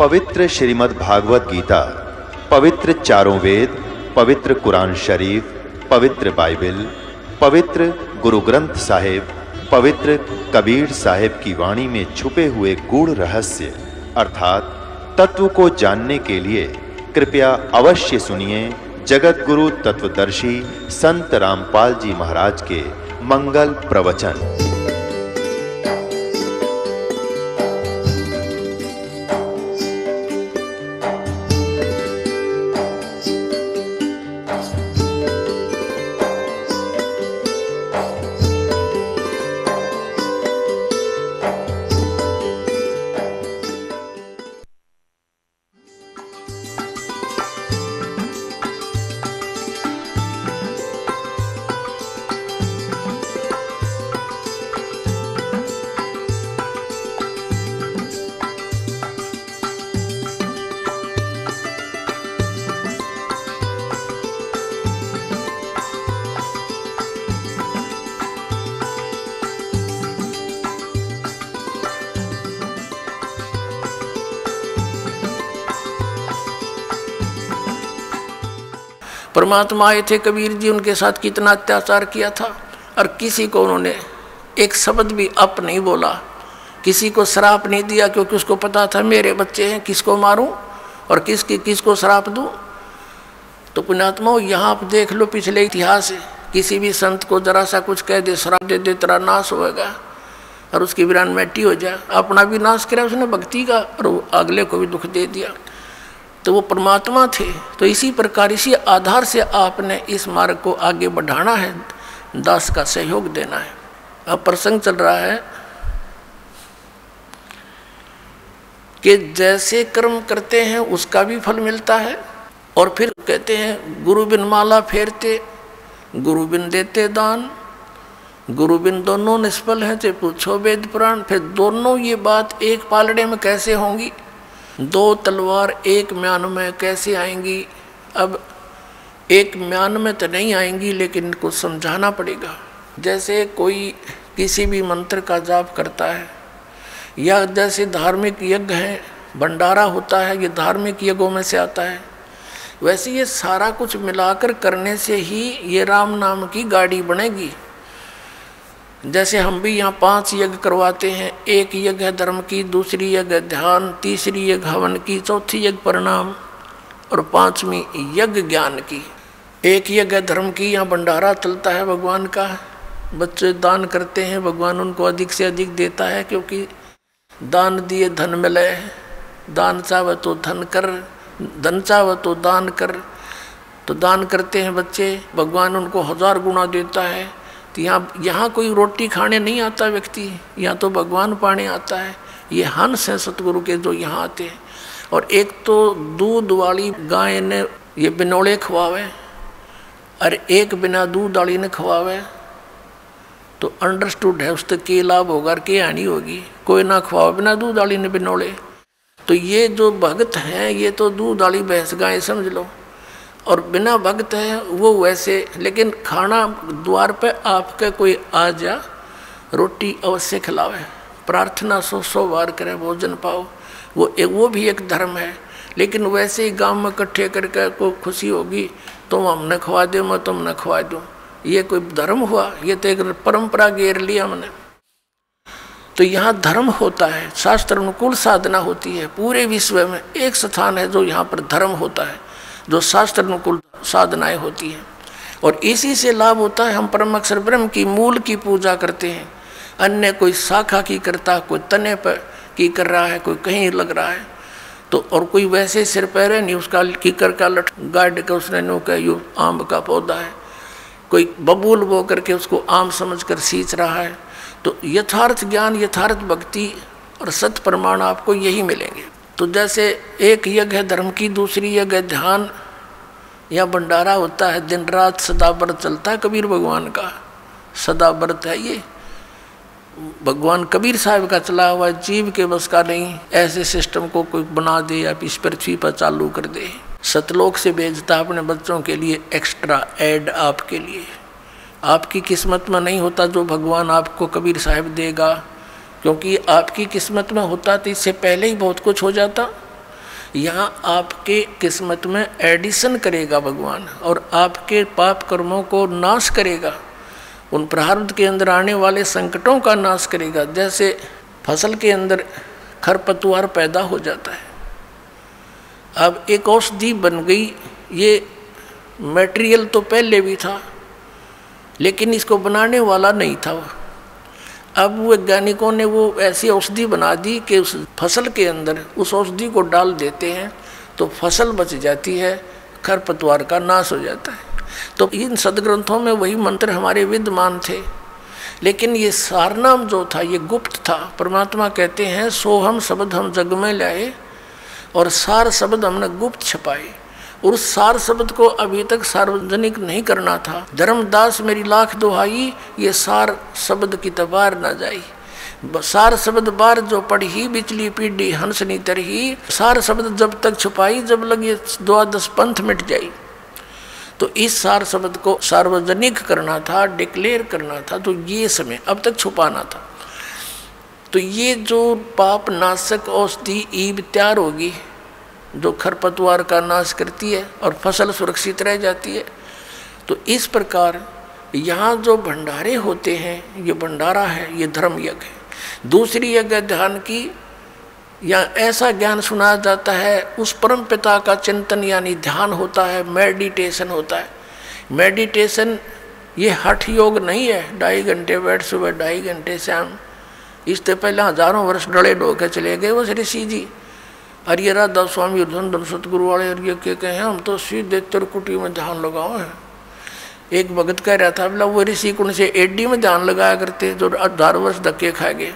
पवित्र श्रीमद् भागवत गीता, पवित्र चारों वेद, पवित्र कुरान शरीफ, पवित्र बाइबल, पवित्र गुरु ग्रंथ साहिब, पवित्र कबीर साहिब की वाणी में छुपे हुए गूढ़ रहस्य अर्थात तत्व को जानने के लिए कृपया अवश्य सुनिए जगत गुरु तत्वदर्शी संत रामपाल जी महाराज के मंगल प्रवचन। परमात्मा आए थे कबीर जी, उनके साथ कितना अत्याचार किया था और किसी को उन्होंने एक शब्द भी अप नहीं बोला, किसी को श्राप नहीं दिया, क्योंकि उसको पता था मेरे बच्चे हैं, किसको मारूं और किसको श्राप दूं। तो पुण्यात्माओं, यहाँ आप देख लो पिछले इतिहास से, किसी भी संत को जरा सा कुछ कह दे, श्राप दे दे, तेरा नाश होएगा और उसकी वीरान मिट्टी हो जाए, अपना भी नाश किया उसने भक्ति का और अगले को भी दुख दे दिया। तो वो परमात्मा थे। तो इसी प्रकार इसी आधार से आपने इस मार्ग को आगे बढ़ाना है, दास का सहयोग देना है। अब प्रसंग चल रहा है कि जैसे कर्म करते हैं उसका भी फल मिलता है। और फिर कहते हैं गुरु बिन माला फेरते, गुरु बिन देते दान, गुरु बिन दोनों निष्फल हैं, चाहे पूछो वेद पुराण। फिर दोनों ये बात एक पालड़े में कैसे होंगी, दो तलवार एक म्यान में कैसे आएंगी। अब एक म्यान में तो नहीं आएंगी, लेकिन इनको समझाना पड़ेगा। जैसे कोई किसी भी मंत्र का जाप करता है, या जैसे धार्मिक यज्ञ है, भंडारा होता है, ये धार्मिक यज्ञों में से आता है, वैसे ये सारा कुछ मिलाकर करने से ही ये राम नाम की गाड़ी बनेगी। जैसे हम भी यहाँ 5 यज्ञ करवाते हैं, एक यज्ञ है धर्म की, दूसरी यज्ञ ध्यान, तीसरी यज्ञ हवन की, चौथी यज्ञ प्रणाम और 5वीं यज्ञ ज्ञान की। एक यज्ञ धर्म की, यहाँ भंडारा चलता है भगवान का, बच्चे दान करते हैं, भगवान उनको अधिक से अधिक देता है, क्योंकि दान दिए धन मिले, दान चाहे तो धन कर, धन चाहे तो दान कर। तो दान करते हैं बच्चे, भगवान उनको 1000 गुना देता है। तो यहाँ कोई रोटी खाने नहीं आता व्यक्ति, यहाँ तो भगवान पाने आता है। ये हंस हैं सतगुरु के जो यहाँ आते हैं। और एक तो दूध वाली गाय ने ये बिनोले खवावे और एक बिना दूध वाली ने खवावे, तो अंडरस्टूड है उससे के लाभ होगा और के हानि होगी। कोई ना खवावे बिना दूध वाली ने बिनोले। तो ये जो भगत हैं ये तो दूध वाली भैंस गाय समझ लो, और बिना भक्त है वो वैसे। लेकिन खाना द्वार पे आपके कोई आ जा, रोटी अवश्य खिलावे, प्रार्थना 100 बार करे, भोजन पाओ, वो भी एक धर्म है। लेकिन वैसे ही गांव में इकट्ठे करके कोई खुशी होगी, तुम हमने खवा दो, मैं तुमने खवा दूँ, ये कोई धर्म हुआ? ये तो एक परंपरा घेर लिया हमने। तो यहाँ धर्म होता है, शास्त्र अनुकूल साधना होती है। पूरे विश्व में एक स्थान है जो यहाँ पर धर्म होता है, जो शास्त्र अनुकूल साधनाएं होती हैं, और इसी से लाभ होता है। हम परम अक्षर ब्रह्म की मूल की पूजा करते हैं, अन्य कोई शाखा की करता, कोई तने पर की कर रहा है, कोई कहीं लग रहा है। तो और कोई वैसे सिर पैर है नहीं, उसका कीकर का लट गाड़ के उसने नो का यू आम का पौधा है, कोई बबूल बो करके उसको आम समझकर सींच रहा है। तो यथार्थ ज्ञान, यथार्थ भक्ति और सत प्रमाण आपको यही मिलेंगे। तो जैसे एक यज्ञ है धर्म की, दूसरी यज्ञ है ध्यान या भंडारा होता है, दिन रात सदा व्रत चलता है कबीर भगवान का, सदा व्रत है ये। भगवान कबीर साहब का चला हुआ जीव के बस का नहीं, ऐसे सिस्टम को कोई बना दे या इस पृथ्वी पर चालू कर दे। सतलोक से भेजता अपने बच्चों के लिए एक्स्ट्रा ऐड आपके लिए। आपकी किस्मत में नहीं होता जो भगवान आपको कबीर साहब देगा, क्योंकि आपकी किस्मत में होता तो इससे पहले ही बहुत कुछ हो जाता। यहाँ आपके किस्मत में एडिशन करेगा भगवान और आपके पाप कर्मों को नाश करेगा, उन प्रारब्ध के अंदर आने वाले संकटों का नाश करेगा। जैसे फसल के अंदर खरपतवार पैदा हो जाता है, अब एक औषधि बन गई, ये मटेरियल तो पहले भी था लेकिन इसको बनाने वाला नहीं था। अब वैज्ञानिकों ने वो ऐसी औषधि बना दी कि उस फसल के अंदर उस औषधि को डाल देते हैं तो फसल बच जाती है, खरपतवार का नाश हो जाता है। तो इन सदग्रंथों में वही मंत्र हमारे विद्यमान थे, लेकिन ये सारनाम जो था ये गुप्त था। परमात्मा कहते हैं सोहम शब्द हम जग में लाए और सार शब्द हमने गुप्त छपाए, और उस सार शब्द को अभी तक सार्वजनिक नहीं करना था। धर्मदास मेरी लाख दुहाई, ये सार शब्द की तबार न जाई। सार शब्द बार जो पढ़ी बिचली पीढ़ी हंसनी तरही, सार शब्द जब तक छुपाई जब लगे द्वादश पंथ मिट जाई। तो इस सार शब्द को सार्वजनिक करना था, डिक्लेयर करना था, तो ये समय अब तक छुपाना था। तो ये जो पाप नाशक औषधि ईब तैयार होगी जो खरपतवार का नाश करती है और फसल सुरक्षित रह जाती है। तो इस प्रकार यहाँ जो भंडारे होते हैं, ये भंडारा है, ये धर्म यज्ञ है। दूसरी यज्ञ ध्यान की, या ऐसा ज्ञान सुनाया जाता है, उस परम पिता का चिंतन यानी ध्यान होता है, मेडिटेशन होता है। मेडिटेशन ये हठ योग नहीं है, 2.5 घंटे बैठ सुबह 2.5 घंटे शाम। इससे पहले हजारों वर्ष डड़े ढोके चले गए वो ऋषि जी। और ये राधा स्वामी धन सतगुरु वाले और ये क्या कहे, हम तो सीधे त्रिकुटी में ध्यान लगाओ है। एक भगत कह रहा था, बोला वो ऋषि कुंड से एडी में ध्यान लगाया करते जो 18 वर्ष धक्के खा गए,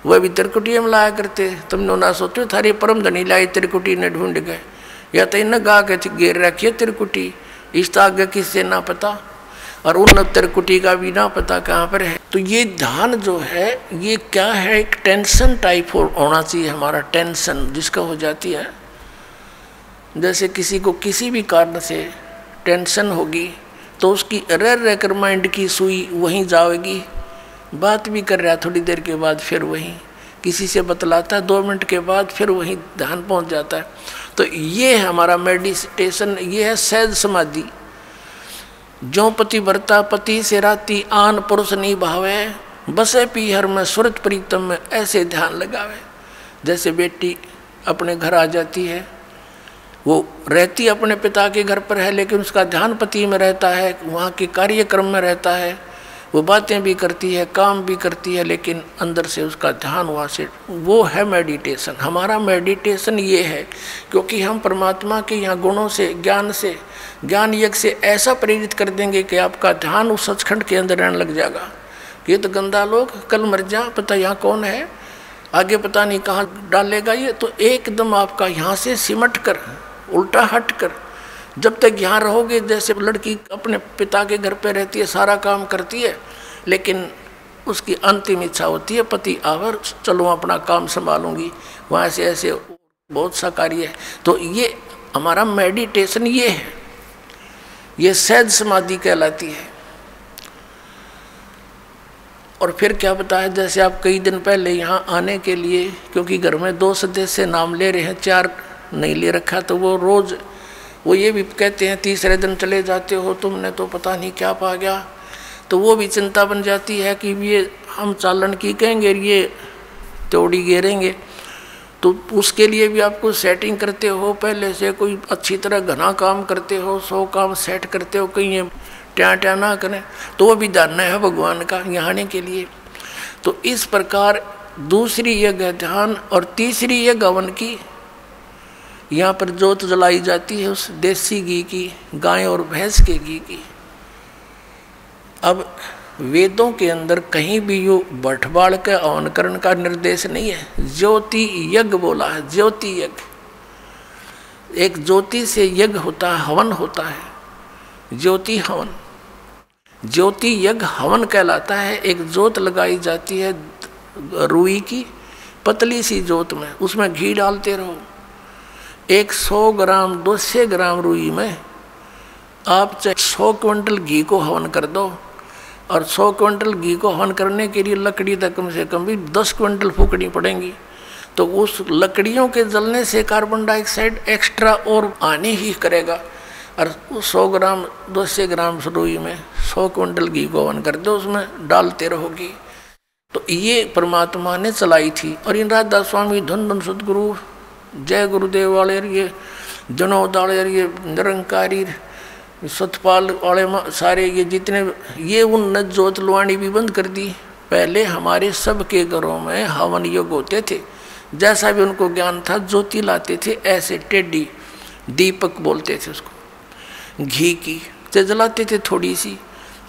वह भी त्रिकुटी में लाया करते। तुमने ना सोचो थारे परम धनी लाई त्रिकुटी ने ढूंढ गए, या तो इन्हें गा के घेर रखिए त्रिकुटी, इस आगे किससे ना पता, और उन त्रिकुटी का भी ना पता कहाँ पर है। तो ये ध्यान जो है ये क्या है, एक टेंशन टाइप होना चाहिए हमारा, टेंशन जिसका हो जाती है। जैसे किसी को किसी भी कारण से टेंशन होगी तो उसकी रह कर माइंड की सुई वहीं जाएगी, बात भी कर रहा है, थोड़ी देर के बाद फिर वहीं किसी से बतलाता है, 2 मिनट के बाद फिर वहीं ध्यान पहुंच जाता है। तो ये है हमारा मेडिटेशन, ये है सहज समाधि। जो पति वर्ता पति से राती आन पुरुष नहीं भावे, बसे पीहर में सुरत प्रीतम में ऐसे ध्यान लगावे। जैसे बेटी अपने घर आ जाती है, वो रहती अपने पिता के घर पर है लेकिन उसका ध्यान पति में रहता है, वहाँ के कार्यक्रम में रहता है, वो बातें भी करती है, काम भी करती है, लेकिन अंदर से उसका ध्यान वहाँ से, वो है मेडिटेशन। हमारा मेडिटेशन ये है, क्योंकि हम परमात्मा के यहाँ गुणों से, ज्ञान यज्ञ से ऐसा प्रेरित कर देंगे कि आपका ध्यान उस सचखंड के अंदर रहने लग जाएगा। ये तो गंदा लोग, कल मर जा, पता यहाँ कौन है, आगे पता नहीं कहाँ डालेगा ये। तो एकदम आपका यहाँ से सिमट कर, उल्टा हट कर, जब तक यहाँ रहोगे, जैसे लड़की अपने पिता के घर पे रहती है, सारा काम करती है, लेकिन उसकी अंतिम इच्छा होती है पति आवर, चलो अपना काम संभालूंगी, वहाँ से ऐसे बहुत सा कार्य है। तो ये हमारा मेडिटेशन ये है, ये सहज समाधि कहलाती है। और फिर क्या बताया, जैसे आप कई दिन पहले यहाँ आने के लिए, क्योंकि घर में 2 सदस्य नाम ले रहे हैं, 4 नहीं ले रखा, तो वो रोज़ वो ये भी कहते हैं तीसरे दिन चले जाते हो, तुमने तो पता नहीं क्या पा गया। तो वो भी चिंता बन जाती है कि ये हम चालन की कहेंगे, ये तोड़ी घेरेंगे। तो उसके लिए भी आपको सेटिंग करते हो, पहले से कोई अच्छी तरह घना काम करते हो, 100 काम सेट करते हो, कहीं ये ट्या ना करें। तो वो भी जानना है भगवान का यहाँ आने के लिए। तो इस प्रकार दूसरी यज्ञ ध्यान और तीसरी यज्ञ हवन की। यहाँ पर जोत जलाई जाती है उस देसी घी की, गाय और भैंस के घी की। अब वेदों के अंदर कहीं भी यो बटवाड़ के हवन करने का निर्देश नहीं है, ज्योति यज्ञ बोला है, ज्योति यज्ञ। एक ज्योति से यज्ञ होता है, हवन होता है, ज्योति हवन। ज्योति यज्ञ हवन कहलाता है। एक जोत लगाई जाती है रुई की, पतली सी जोत में, उसमें घी डालते रहो। 100 ग्राम 200 ग्राम रुई में आप चाहे 100 क्विंटल घी को हवन कर दो, और 100 क्विंटल घी को हवन करने के लिए लकड़ी तक कम से कम भी 10 क्विंटल फूकनी पड़ेंगी। तो उस लकड़ियों के जलने से कार्बन डाइऑक्साइड एक्स्ट्रा और आने ही करेगा। और 100 ग्राम 200 ग्राम रुई में 100 क्विंटल घी को हवन कर दो, उसमें डालते रहोगी। तो ये परमात्मा ने चलाई थी। और इन राधा स्वामी, धन धन सदगुरु, जय गुरुदेव वाले, ये जनोद वाले, ये निरंकारी, सतपाल वाले, सारे ये जितने, ये उन जोत लुआनी भी बंद कर दी। पहले हमारे सबके घरों में हवन योग होते थे, जैसा भी उनको ज्ञान था ज्योति लाते थे, ऐसे टेढ़ी दीपक बोलते थे उसको, घी की जलाते थे थोड़ी सी।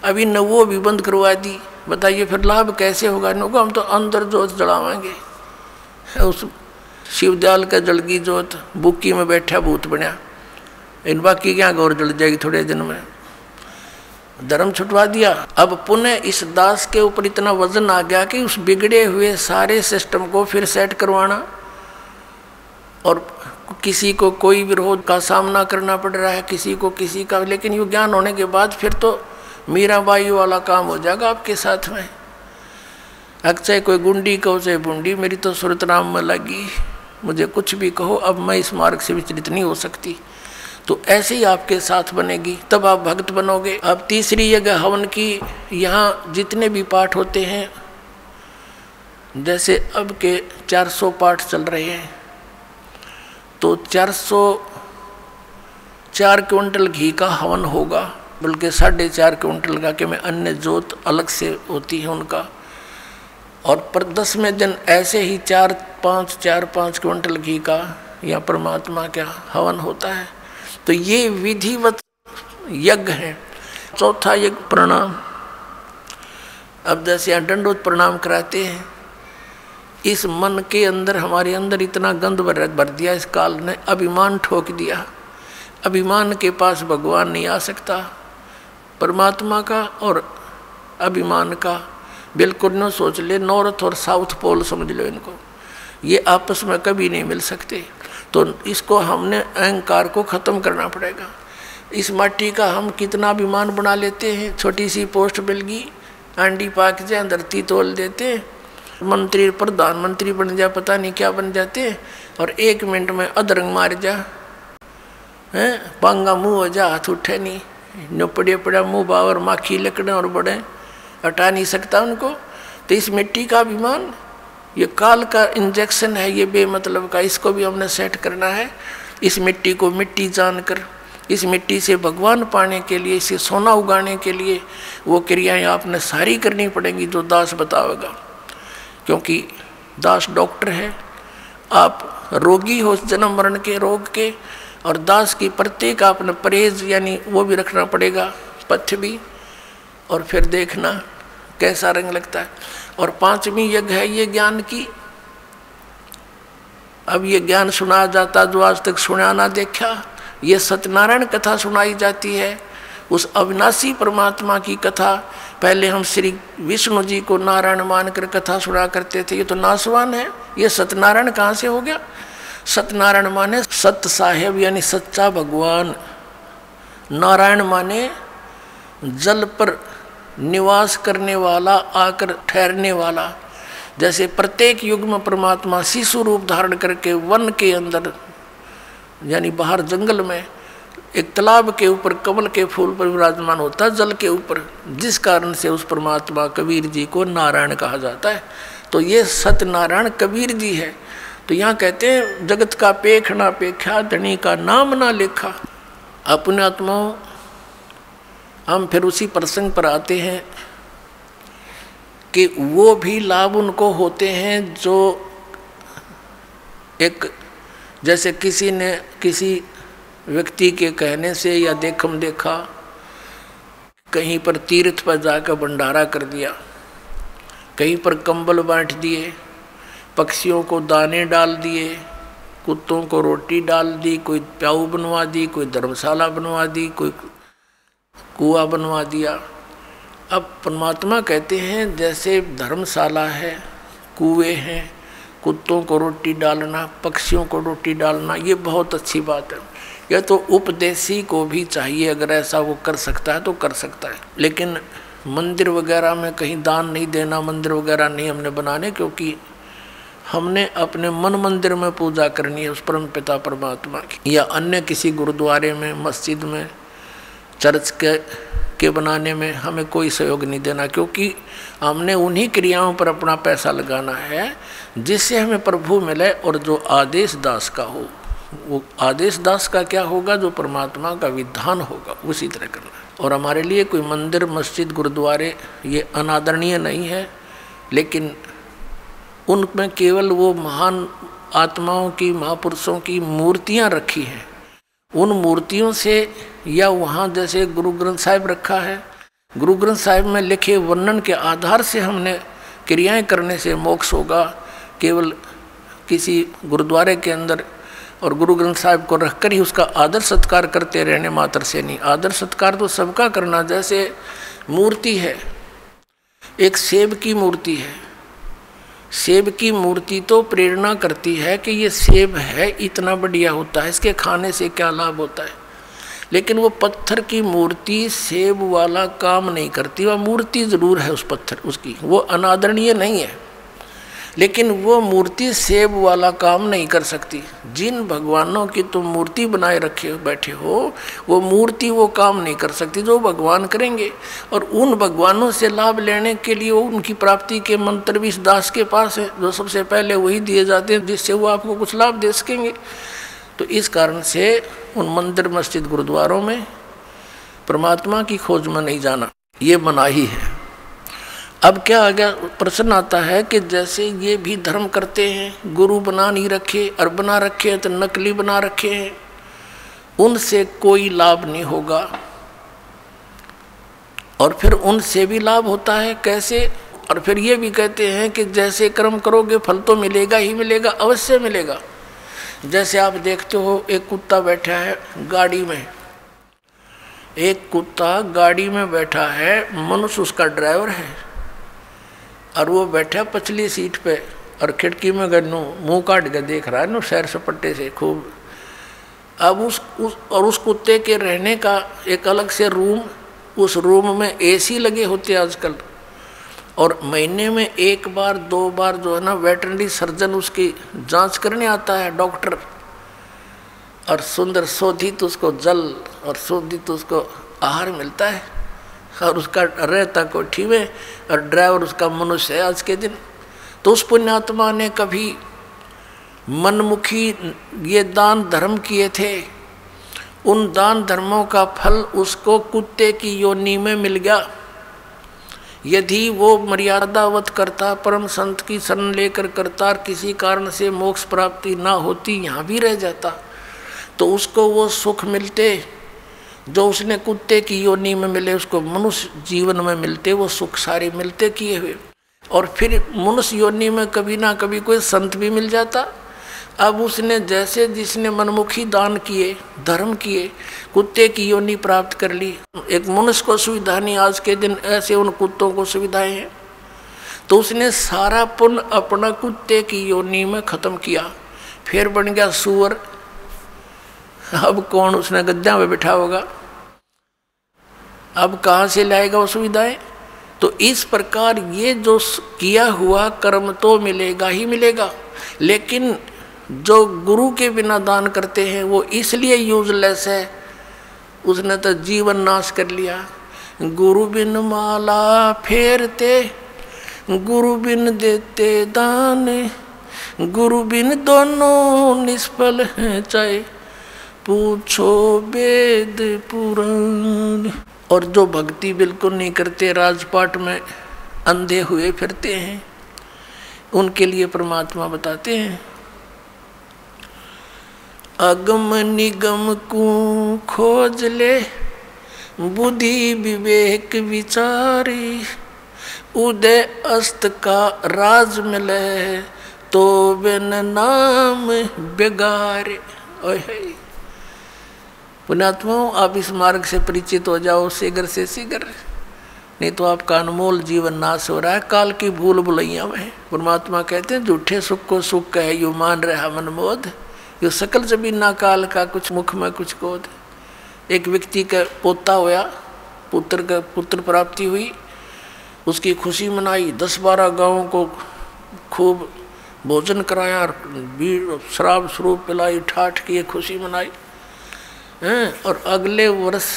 अभी न वो भी बंद करवा दी। बताइए फिर लाभ कैसे होगा? इनको हम तो अंदर जोत जलावाएंगे। उस शिवदयाल का जल की जोत बुक्की में बैठा भूत बना, इन बाकी क्या गौर जल जाएगी थोड़े दिन में। धर्म छुटवा दिया। अब पुनः इस दास के ऊपर इतना वजन आ गया कि उस बिगड़े हुए सारे सिस्टम को फिर सेट करवाना, और किसी को कोई विरोध का सामना करना पड़ रहा है, किसी को किसी का। लेकिन ये ज्ञान होने के बाद फिर तो मीराबाई वाला काम हो जाएगा आपके साथ में। चाहे कोई गुंडी कहो चाहे बुंडी, मेरी तो सूरत राम में लगी, मुझे कुछ भी कहो, अब मैं इस मार्ग से विचलित नहीं हो सकती। तो ऐसे ही आपके साथ बनेगी, तब आप भक्त बनोगे। अब तीसरी जगह हवन की, यहाँ जितने भी पाठ होते हैं, जैसे अब के 400 पाठ चल रहे हैं, तो 404 क्विंटल घी का हवन होगा, बल्कि 4.5 क्विंटल का, कि मैं अन्य जोत अलग से होती है उनका। और पर 10वें दिन ऐसे ही 4-5 क्विंटल घी का या परमात्मा का हवन होता है। तो ये विधिवत यज्ञ है। चौथा यज्ञ प्रणाम। अब जैसे यहाँ दंडोत प्रणाम कराते हैं, इस मन के अंदर, हमारे अंदर इतना गंद भर दिया इस काल ने, अभिमान ठोक दिया। अभिमान के पास भगवान नहीं आ सकता। परमात्मा का और अभिमान का बिल्कुल न सोच ले, नॉर्थ और साउथ पोल समझ लो इनको, ये आपस में कभी नहीं मिल सकते। तो इसको हमने अहंकार को ख़त्म करना पड़ेगा। इस माटी का हम कितना अभिमान बना लेते हैं। छोटी सी पोस्ट मिल गई, आंडी पाक जाए, धरती तोल देते, मंत्री प्रधानमंत्री बन जा, पता नहीं क्या बन जाते, और 1 मिनट में अधरंग मार जा, हैं, पांगा मुँह हो जा, हाथ उठे नहीं, न पड़े पड़ा मुँह बावर, माखी लकड़े और बड़े, हटा नहीं सकता उनको। तो इस मिट्टी का अभिमान, ये काल का इंजेक्शन है, ये बेमतलब का, इसको भी हमने सेट करना है। इस मिट्टी को मिट्टी जानकर, इस मिट्टी से भगवान पाने के लिए, इसे सोना उगाने के लिए वो क्रियाएं आपने सारी करनी पड़ेंगी जो दास बतावेगा। क्योंकि दास डॉक्टर है, आप रोगी हो जन्म मरण के रोग के, और दास की प्रत्येक आपने परहेज यानी वो भी रखना पड़ेगा, पथ्य भी, और फिर देखना कैसा रंग लगता है। और 5वीं यज्ञ है ये ज्ञान की। अब ये ज्ञान सुनाया जाता जो आज तक सुना ना देखा, ये सत्यनारायण कथा सुनाई जाती है, उस अविनाशी परमात्मा की कथा। पहले हम श्री विष्णु जी को नारायण मानकर कथा सुना करते थे, ये तो नासवान है, ये सत्यनारायण कहाँ से हो गया? सत्यनारायण माने सत्य साहेब यानी सच्चा भगवान, नारायण माने जल पर निवास करने वाला, आकर ठहरने वाला। जैसे प्रत्येक युग में परमात्मा शिशु रूप धारण करके वन के अंदर यानी बाहर जंगल में एक तालाब के ऊपर कमल के फूल पर विराजमान होता है, जल के ऊपर, जिस कारण से उस परमात्मा कबीर जी को नारायण कहा जाता है। तो ये सत्यनारायण कबीर जी है। तो यहाँ कहते हैं जगत का पेख ना पेखा, धनी का नाम ना लेखा। अपने आत्माओं, हम फिर उसी प्रसंग पर आते हैं कि वो भी लाभ उनको होते हैं जो एक, जैसे किसी ने किसी व्यक्ति के कहने से या देखम देखा कहीं पर तीर्थ पर जाकर भंडारा कर दिया, कहीं पर कंबल बांट दिए, पक्षियों को दाने डाल दिए, कुत्तों को रोटी डाल दी, कोई प्याऊ बनवा दी, कोई धर्मशाला बनवा दी, कोई कुआं बनवा दिया। अब परमात्मा कहते हैं जैसे धर्मशाला है, कुएं हैं, कुत्तों को रोटी डालना, पक्षियों को रोटी डालना, ये बहुत अच्छी बात है। यह तो उपदेशी को भी चाहिए, अगर ऐसा वो कर सकता है तो कर सकता है। लेकिन मंदिर वगैरह में कहीं दान नहीं देना, मंदिर वगैरह नहीं हमने बनाने, क्योंकि हमने अपने मन मंदिर में पूजा करनी है उस परम पिता परमात्मा की, या अन्य किसी गुरुद्वारे में, मस्जिद में, चर्च के बनाने में हमें कोई सहयोग नहीं देना, क्योंकि हमने उन्हीं क्रियाओं पर अपना पैसा लगाना है जिससे हमें प्रभु मिले। और जो आदेश दास का हो, वो आदेश दास का क्या होगा? जो परमात्मा का विधान होगा उसी तरह करना है। और हमारे लिए कोई मंदिर, मस्जिद, गुरुद्वारे ये अनादरणीय नहीं है, लेकिन उनमें केवल वो महान आत्माओं की, महापुरुषों की मूर्तियां रखी हैं। उन मूर्तियों से, या वहाँ जैसे गुरु ग्रंथ साहिब रखा है, गुरु ग्रंथ साहिब में लिखे वर्णन के आधार से हमने क्रियाएं करने से मोक्ष होगा। केवल किसी गुरुद्वारे के अंदर और गुरु ग्रंथ साहिब को रखकर ही उसका आदर सत्कार करते रहने मात्र से नहीं। आदर सत्कार तो सबका करना। जैसे मूर्ति है, एक सेब की मूर्ति है, सेब की मूर्ति तो प्रेरणा करती है कि ये सेब है, इतना बढ़िया होता है, इसके खाने से क्या लाभ होता है। लेकिन वो पत्थर की मूर्ति सेब वाला काम नहीं करती। वह मूर्ति जरूर है उस पत्थर उसकी, वो अनादरणीय नहीं है, लेकिन वो मूर्ति सेब वाला काम नहीं कर सकती। जिन भगवानों की तुम मूर्ति बनाए रखे बैठे हो, वो मूर्ति वो काम नहीं कर सकती जो भगवान करेंगे। और उन भगवानों से लाभ लेने के लिए उनकी प्राप्ति के मंत्र भी इस दास के पास है, जो सबसे पहले वही दिए जाते हैं जिससे वो आपको कुछ लाभ दे सकेंगे। तो इस कारण से उन मंदिर, मस्जिद, गुरुद्वारों में परमात्मा की खोज में नहीं जाना, ये मनाही है। अब क्या आ गया? प्रश्न आता है कि जैसे ये भी धर्म करते हैं, गुरु बना नहीं रखे, और बना रखे हैं तो नकली बना रखे हैं, उनसे कोई लाभ नहीं होगा। और फिर उनसे भी लाभ होता है, कैसे? और फिर ये भी कहते हैं कि जैसे कर्म करोगे फल तो मिलेगा ही मिलेगा, अवश्य मिलेगा। जैसे आप देखते हो, एक कुत्ता बैठा है गाड़ी में, एक कुत्ता गाड़ी में बैठा है, मनुष्य उसका ड्राइवर है, और वो बैठा पछली सीट पे, और खिड़की में गन्नू मुँह काट के देख रहा है नो सैर सपट्टे से खूब। अब उस कुत्ते के रहने का एक अलग से रूम, उस रूम में एसी लगे होते आजकल, और महीने में 1 बार 2 बार जो है ना वेटरनरी सर्जन उसकी जांच करने आता है, डॉक्टर, और सुंदर शोधित उसको जल और शोधित उसको आहार मिलता है, और उसका रहता कोठी में, और ड्राइवर उसका मनुष्य है आज के दिन। तो उस पुण्यात्मा ने कभी मनमुखी ये दान धर्म किए थे, उन दान धर्मों का फल उसको कुत्ते की योनि में मिल गया। यदि वो मर्यादावत करता, परम संत की शरण लेकर करता, और किसी कारण से मोक्ष प्राप्ति ना होती, यहाँ भी रह जाता, तो उसको वो सुख मिलते जो उसने कुत्ते की योनि में मिले, उसको मनुष्य जीवन में मिलते, वो सुख सारे मिलते किए हुए। और फिर मनुष्य योनि में कभी ना कभी कोई संत भी मिल जाता। अब उसने जैसे जिसने मनमुखी दान किए, धर्म किए, कुत्ते की योनि प्राप्त कर ली। एक मनुष्य को सुविधा नहीं आज के दिन, ऐसे उन कुत्तों को सुविधाएं हैं, तो उसने सारा पुण्य अपना कुत्ते की योनि में खत्म किया, फिर बन गया सुअर। अब कौन उसने गद्दा में बैठा होगा, अब कहाँ से लाएगा वो सुविधाएं? तो इस प्रकार ये जो किया हुआ कर्म तो मिलेगा ही मिलेगा, लेकिन जो गुरु के बिना दान करते हैं वो इसलिए यूजलेस है, उसने तो जीवन नाश कर लिया। गुरु बिन माला फेरते, गुरु बिन देते दान, गुरु बिन दोनों निष्फल हैं, चाहे पूछो वेद पुराण। और जो भक्ति बिल्कुल नहीं करते, राजपाट में अंधे हुए फिरते हैं, उनके लिए परमात्मा बताते हैं, अगम निगम को खोज ले, बुद्धि विवेक विचारी, उदय अस्त का राज मिले, तो बिन नाम बेगारे। पुण्यात्माओं, आप इस मार्ग से परिचित हो जाओ शीघ्र से शीघ्र, नहीं तो आपका अनमोल जीवन नाश हो रहा है काल की भूल भुलैया में। परमात्मा कहते हैं, झूठे सुख को सुख कहे यू मान रहा मनमोद, यो सकल जमीना काल का कुछ मुख में कुछ कोद। एक व्यक्ति का पोता होया, पुत्र प्राप्ति हुई, उसकी खुशी मनाई, 10-12 गाँवों को खूब भोजन कराया और शराब स्वरूप पिलाई, ठाठ की खुशी मनाई हैं। और अगले वर्ष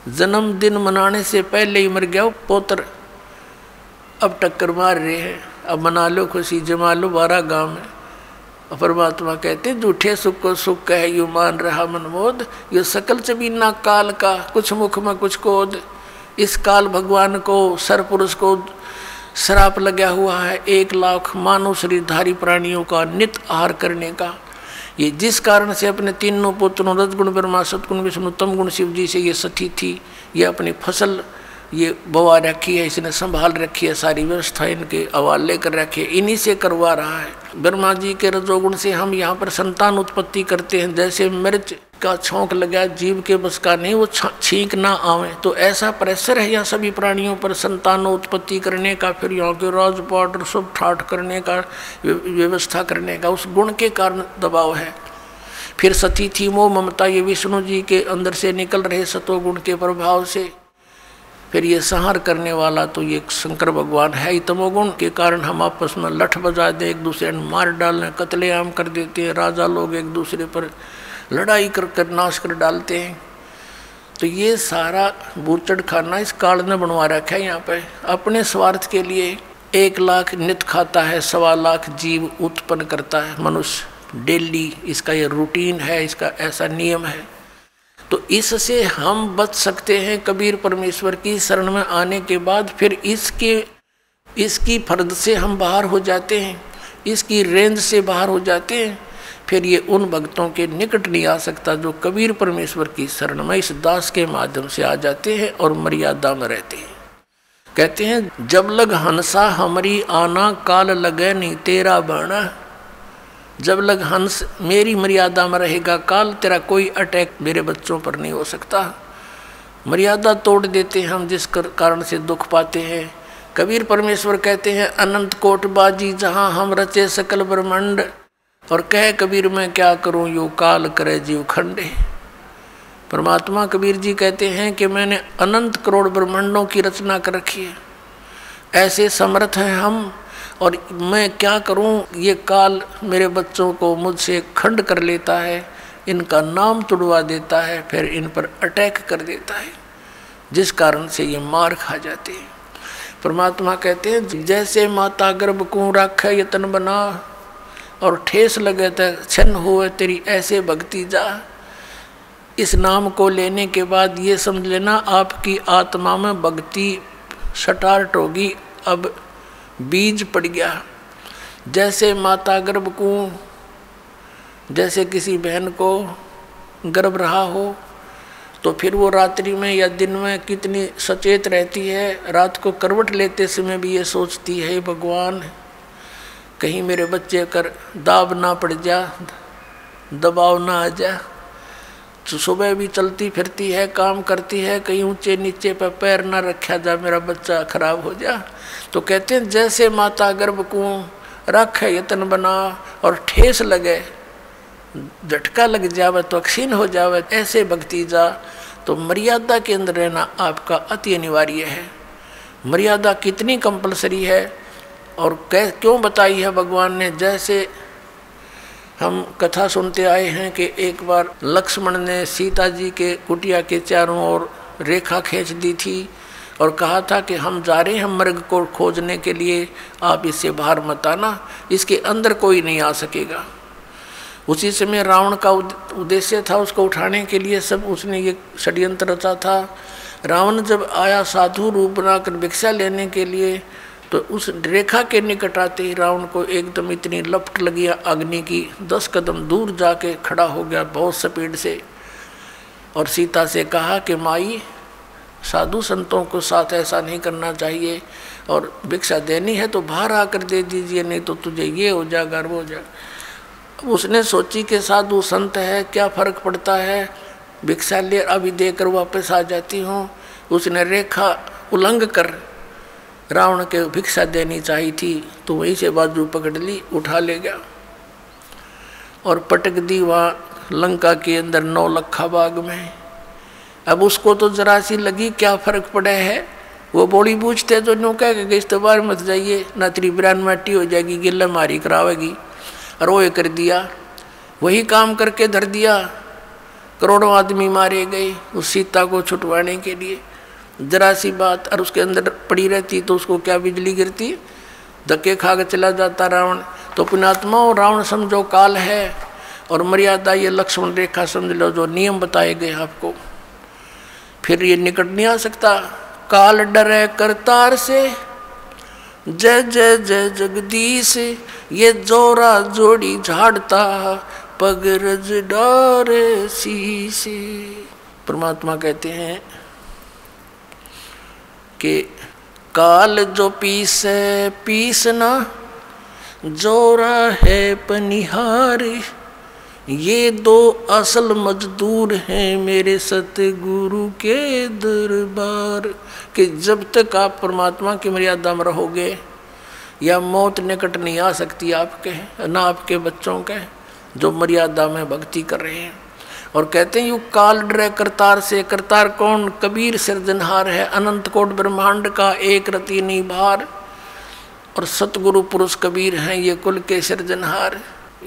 जन्मदिन मनाने से पहले ही मर गया वो पोत्र। अब टक्कर मार रहे हैं, अब मना लो खुशी, जमा लो 12 गाँव में। और परमात्मा कहते झूठे सुख को सुख कह यू मान रहा मनमोद, ये सकल चबीना काल का कुछ मुख में कुछ कोद। इस काल भगवान को सरपुरुष को श्राप लगा हुआ है 1 लाख मानव शरीरधारी प्राणियों का नित आहार करने का। ये जिस कारण से अपने तीनों पुत्रों रजगुण ब्रह्मा सतगुण विष्णु तमगुण शिव जी से ये सती थी, ये अपनी फसल ये बवा रखी है, इसने संभाल रखी है, सारी व्यवस्था इनके हवाले कर रखी है, इन्हीं से करवा रहा है। ब्रह्मा जी के रजोगुण से हम यहाँ पर संतान उत्पत्ति करते हैं। जैसे मिर्च का छौंक लगा जीव के बस का नहीं, वो छींक ना आवे, तो ऐसा प्रेशर है यहाँ सभी प्राणियों पर संतान उत्पत्ति करने का, फिर यहाँ के राजपाट और सब ठाठ करने का, व्यवस्था करने का, उस गुण के कारण दबाव है। फिर सती थी मोह ममता, ये विष्णु जी के अंदर से निकल रहे सतोगुण के प्रभाव से। फिर ये संहार करने वाला तो ये शंकर भगवान है ही। तमोगुण के कारण हम आपस में लठ बजा दे, एक दूसरे ने मार डालने, कत्लेआम कर देते हैं, राजा लोग एक दूसरे पर लड़ाई कर नाश कर डालते हैं। तो ये सारा बूचड़ खाना इस काल ने बनवा रखा है। यहाँ पे अपने स्वार्थ के लिए 1 लाख नित खाता है, 1.25 लाख जीव उत्पन्न करता है मनुष्य डेली। इसका ये रूटीन है, इसका ऐसा नियम है। तो इससे हम बच सकते हैं कबीर परमेश्वर की शरण में आने के बाद। फिर इसकी फर्द से हम बाहर हो जाते हैं, इसकी रेंज से बाहर हो जाते हैं। फिर ये उन भक्तों के निकट नहीं आ सकता जो कबीर परमेश्वर की शरण में इस दास के माध्यम से आ जाते हैं और मर्यादा में रहते हैं। कहते हैं जब लग हंसा हमारी आना, काल लगे नहीं तेरा बाणा। जब लग हंस मेरी मर्यादा में रहेगा काल, तेरा कोई अटैक मेरे बच्चों पर नहीं हो सकता। मर्यादा तोड़ देते हैं हम, जिस कारण से दुख पाते हैं। कबीर परमेश्वर कहते हैं अनंत कोट बाजी जहाँ हम रचे सकल ब्रह्मांड, और कह कबीर मैं क्या करूँ यो काल करे जीव खंडे। परमात्मा कबीर जी कहते हैं कि मैंने अनंत करोड़ ब्रह्मांडों की रचना कर रखी है, ऐसे समर्थ हैं हम, और मैं क्या करूं, ये काल मेरे बच्चों को मुझसे खंड कर लेता है, इनका नाम तुड़वा देता है, फिर इन पर अटैक कर देता है, जिस कारण से ये मार खा जाते हैं। परमात्मा कहते हैं जैसे माता गर्भ को राखे यतन बना, और ठेस लगे तो छन्न हुए तेरी ऐसे भक्ति जा। इस नाम को लेने के बाद ये समझ लेना आपकी आत्मा में भक्ति स्टार्ट होगी, अब बीज पड़ गया। जैसे माता गर्भ को, जैसे किसी बहन को गर्भ रहा हो तो फिर वो रात्रि में या दिन में कितनी सचेत रहती है। रात को करवट लेते समय भी ये सोचती है भगवान कहीं मेरे बच्चे कर दाब ना पड़ जा, दबाव ना आ जा। तो सुबह भी चलती फिरती है, काम करती है, कहीं ऊंचे नीचे पर पैर ना रखा जा, मेरा बच्चा खराब हो जा। तो कहते हैं जैसे माता गर्भ को रख यतन बना और ठेस लगे, झटका लग जावे तो अक्षीण हो जावे, ऐसे भक्ति जा। तो मर्यादा के अंदर रहना आपका अति अनिवार्य है। मर्यादा कितनी कंपलसरी है और क्यों बताई है भगवान ने। जैसे हम कथा सुनते आए हैं कि एक बार लक्ष्मण ने सीता जी के कुटिया के चारों ओर रेखा खींच दी थी और कहा था कि हम जा रहे हैं मृग को खोजने के लिए, आप इससे बाहर मत आना, इसके अंदर कोई नहीं आ सकेगा। उसी समय रावण का उद्देश्य था उसको उठाने के लिए, सब उसने ये षड्यंत्र रचा था। रावण जब आया साधु रूप बनाकर भिक्षा लेने के लिए, तो उस रेखा के निकट आते ही रावण को एकदम इतनी लपट लगी अग्नि की, 10 कदम दूर जाके खड़ा हो गया बहुत स्पीड से, और सीता से कहा कि माई साधु संतों को साथ ऐसा नहीं करना चाहिए, और भिक्षा देनी है तो बाहर आकर दे दीजिए, नहीं तो तुझे ये हो जाएगा वो हो जाएगा। उसने सोची कि साधु संत है, क्या फर्क पड़ता है, भिक्षा ले अभी देकर वापस आ जाती हूँ। उसने रेखा उल्लंघ कर रावण के भिक्षा देनी चाहिए थी, तो वहीं से बाजू पकड़ ली, उठा ले गया और पटक दी वहाँ लंका के अंदर 9 लखा बाग में। अब उसको तो जरा सी लगी क्या फर्क पड़ा है, वो बोली पूछते तो नो कह के इस तो बाहर मत जाइए, ना तेरी बिरान माटी हो जाएगी, गिल्ला मारी करावेगी। और वो ये कर दिया, वही काम करके धर दिया। करोड़ों आदमी मारे गए उस सीता को छुटवाने के लिए। जरा सी बात और उसके अंदर पड़ी रहती तो उसको क्या बिजली गिरती, धक्के खा के चला जाता रावण। तो पुण्यात्माओं, रावण समझो काल है, और मर्यादा ये लक्ष्मण रेखा समझ लो, जो नियम बताए गए आपको, फिर ये निकट नहीं आ सकता। काल डरे करतार से, जय जय जय जगदीश, ये जोरा जोड़ी झाड़ता, पग रज डारे शीश। परमात्मा कहते हैं कि काल जो पीसे पीसना, जोरा है पनिहार, ये दो असल मजदूर हैं मेरे सतगुरु के दरबार। कि जब तक आप परमात्मा की मर्यादा में रहोगे, या मौत निकट नहीं आ सकती आपके, ना आपके बच्चों के जो मर्यादा में भक्ति कर रहे हैं। और कहते हैं यू काल डरे करतार से। करतार कौन? कबीर सिरजनहार है, अनंत कोट ब्रह्मांड का एक रति निभार। और सतगुरु पुरुष कबीर हैं ये कुल के सिरजनहार।